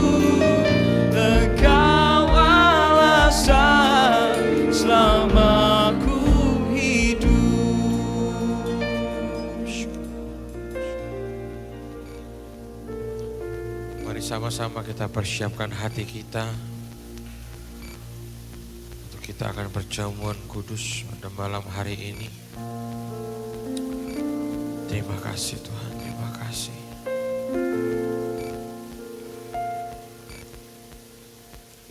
Engkau alasan selama ku hidup. Mari sama-sama kita persiapkan hati kita untuk kita akan perjamuan kudus pada malam hari ini. Terima kasih Tuhan, terima kasih.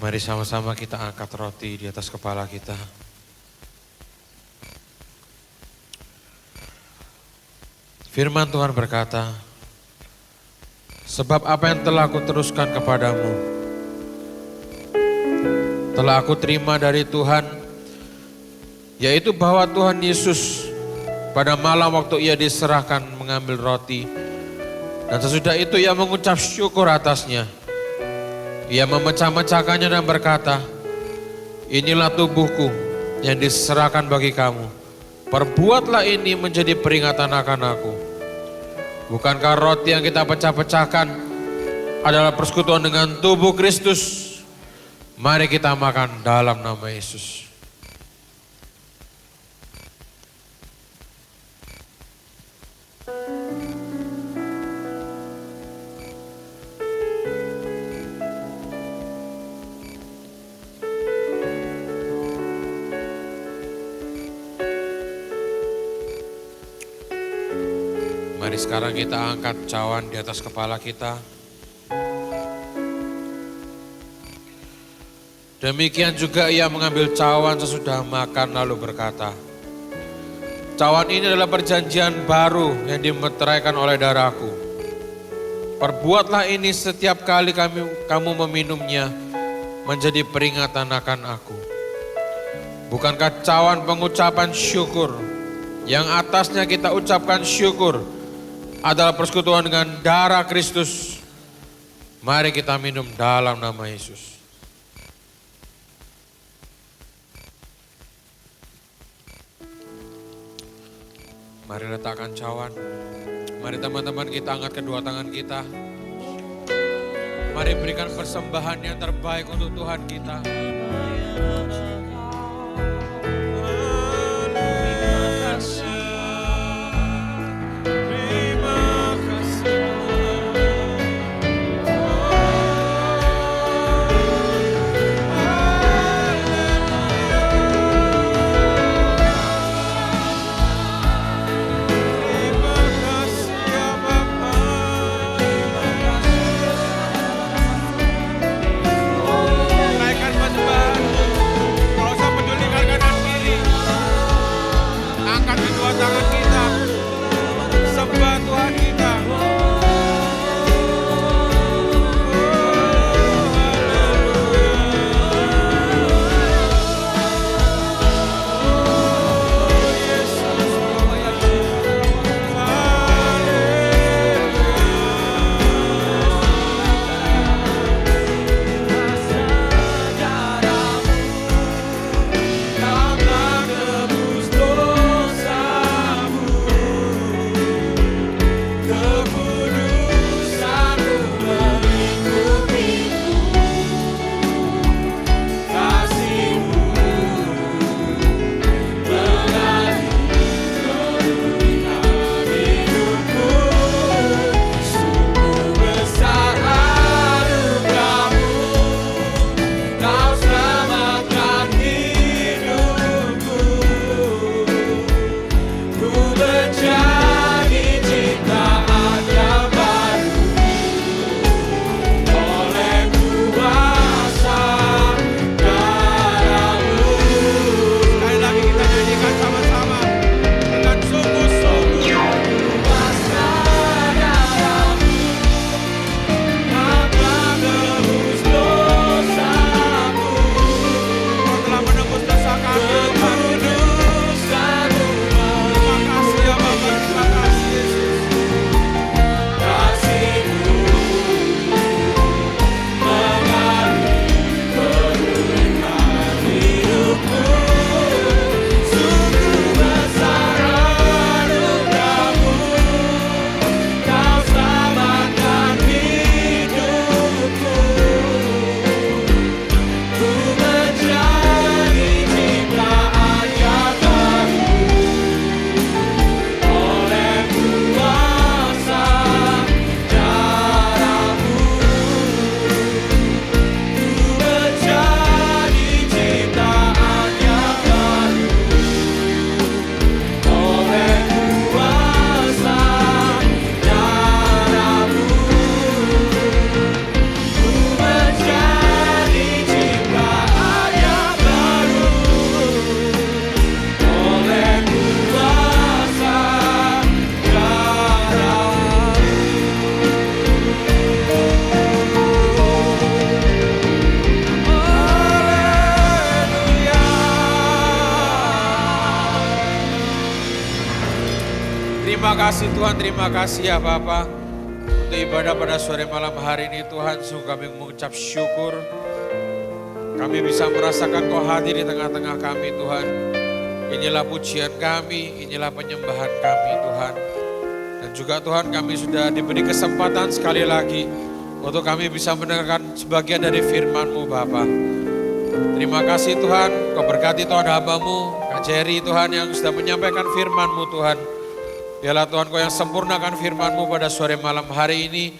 Mari sama-sama kita angkat roti di atas kepala kita. Firman Tuhan berkata, sebab apa yang telah kuteruskan kepadamu, telah aku terima dari Tuhan, yaitu bahwa Tuhan Yesus pada malam waktu ia diserahkan mengambil roti, dan sesudah itu ia mengucap syukur atasnya. Ia memecah-mecahkannya dan berkata, inilah tubuhku yang diserahkan bagi kamu. Perbuatlah ini menjadi peringatan akan aku. Bukankah roti yang kita pecah-pecahkan adalah persekutuan dengan tubuh Kristus? Mari kita makan dalam nama Yesus. Mari sekarang kita angkat cawan di atas kepala kita. Demikian juga ia mengambil cawan sesudah makan lalu berkata, cawan ini adalah perjanjian baru yang dimeteraikan oleh darahku. Perbuatlah ini setiap kali kamu meminumnya menjadi peringatan akan aku. Bukankah cawan pengucapan syukur yang atasnya kita ucapkan syukur adalah persekutuan dengan darah Kristus? Mari kita minum dalam nama Yesus. Mari letakkan cawan. Mari teman-teman kita angkat kedua tangan kita. Mari berikan persembahan yang terbaik untuk Tuhan kita.
Naikkan persembahan.
kasih Tuhan, terima kasih ya Bapa. Untuk ibadah pada sore malam hari ini Tuhan, sungguh kami mengucap syukur. Kami bisa merasakan Kau hadir di tengah-tengah kami Tuhan. Inilah pujian kami, inilah penyembahan kami Tuhan. Dan juga Tuhan kami sudah diberi kesempatan sekali lagi untuk kami bisa mendengarkan sebagian dari firman-Mu Bapa. Terima kasih Tuhan, Kau berkati Tuhan hamba-Mu, Kak Jerry Tuhan yang sudah menyampaikan firman-Mu Tuhan. Biarlah Tuhan Kau yang sempurnakan firman-Mu pada sore malam hari ini.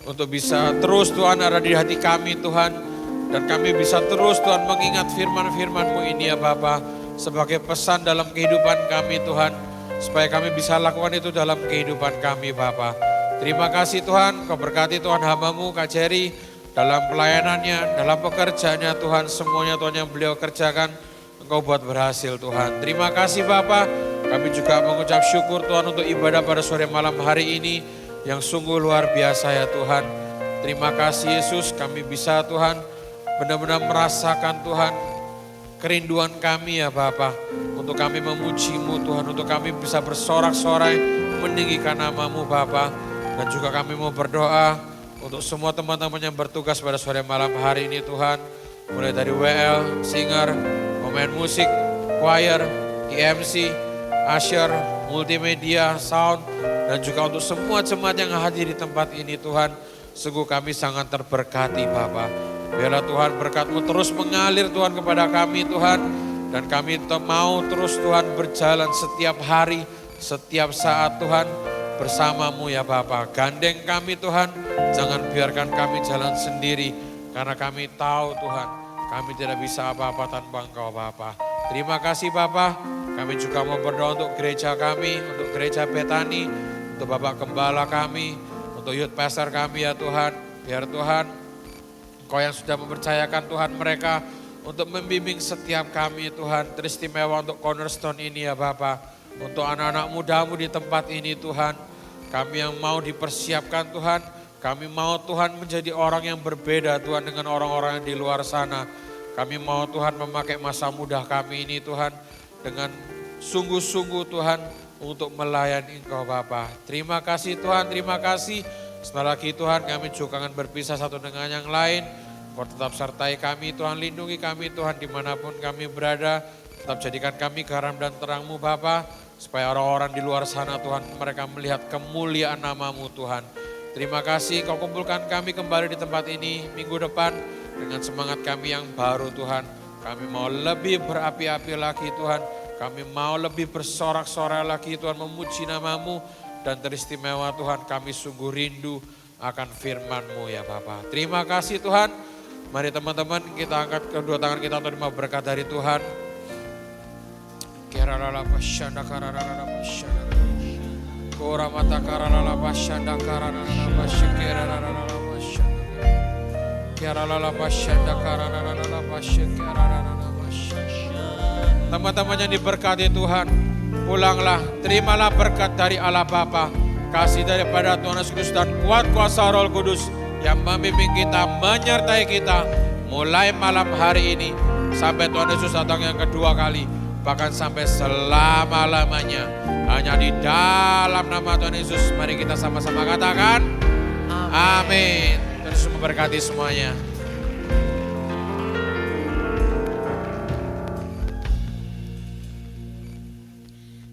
Untuk bisa terus Tuhan ada di hati kami Tuhan. Dan kami bisa terus Tuhan mengingat firman-firman-Mu ini ya Bapa. Sebagai pesan dalam kehidupan kami Tuhan. Supaya kami bisa lakukan itu dalam kehidupan kami Bapa. Terima kasih Tuhan, Kau berkati Tuhan hamba-Mu Kak Jerry. Dalam pelayanannya, dalam pekerjaannya Tuhan, semuanya Tuhan yang beliau kerjakan, Engkau buat berhasil Tuhan. Terima kasih Bapa, kami juga mengucap syukur Tuhan untuk ibadah pada sore malam hari ini yang sungguh luar biasa ya Tuhan. Terima kasih Yesus, kami bisa Tuhan benar-benar merasakan Tuhan kerinduan kami ya Bapa. Untuk kami memuji-Mu Tuhan, untuk kami bisa bersorak-sorai meninggikan nama-Mu Bapa. Dan juga kami mau berdoa untuk semua teman-teman yang bertugas pada sore malam hari ini Tuhan. Mulai dari WL, singer, pemain musik, choir, IMC, usher, multimedia, sound. Dan juga untuk semua jemaat yang hadir di tempat ini Tuhan. Sungguh kami sangat terberkati Bapa. Biarlah Tuhan berkat-Mu terus mengalir Tuhan kepada kami Tuhan. Dan kami mau terus Tuhan berjalan setiap hari, setiap saat Tuhan. Bersama-Mu ya Bapa, gandeng kami Tuhan, jangan biarkan kami jalan sendiri, karena kami tahu Tuhan, kami tidak bisa apa-apa tanpa Engkau Bapa. Terima kasih Bapa, kami juga mau berdoa untuk gereja kami, untuk gereja Betani, untuk Bapak Gembala kami, untuk youth pastor kami ya Tuhan, biar Tuhan, Engkau yang sudah mempercayakan Tuhan mereka, untuk membimbing setiap kami Tuhan, teristimewa untuk Cornerstone ini ya Bapa. Untuk anak-anak muda-Mu di tempat ini Tuhan, kami yang mau dipersiapkan Tuhan, kami mau Tuhan menjadi orang yang berbeda Tuhan dengan orang-orang yang di luar sana. Kami mau Tuhan memakai masa muda kami ini Tuhan dengan sungguh-sungguh Tuhan untuk melayani Engkau Bapa. Terima kasih Tuhan, terima kasih. Setelah lagi Tuhan kami juga akan berpisah satu dengan yang lain. Kau tetap sertai kami Tuhan, lindungi kami Tuhan dimanapun kami berada. Tetap jadikan kami garam dan terang-Mu Bapa. Supaya orang-orang di luar sana Tuhan mereka melihat kemuliaan nama-Mu Tuhan. Terima kasih Kau kumpulkan kami kembali di tempat ini minggu depan dengan semangat kami yang baru Tuhan. Kami mau lebih berapi-api lagi Tuhan. Kami mau lebih bersorak-sorai lagi Tuhan memuji nama-Mu. Dan teristimewa Tuhan kami sungguh rindu akan firman-Mu ya Bapa. Terima kasih Tuhan. Mari teman-teman kita angkat kedua tangan kita untuk menerima berkat dari Tuhan. Kerala pasyanda karara pasyanda. Kora mata karala pasyanda karara pasyanda pasyanda. Kerala pasyanda karara pasyanda pasyanda. Teman-teman yang diberkati Tuhan, pulanglah, terimalah berkat dari Allah Bapa, kasih daripada Tuhan Yesus Kristus dan kuat kuasa Roh Kudus yang membimbing kita, menyertai kita mulai malam hari ini sampai Tuhan Yesus datang yang kedua kali. Bahkan sampai selama-lamanya. Hanya di dalam nama Tuhan Yesus. Mari kita sama-sama katakan. Amin. Tuhan Yesus memberkati semuanya.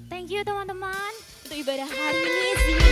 Thank you teman-teman untuk ibadah hari ini.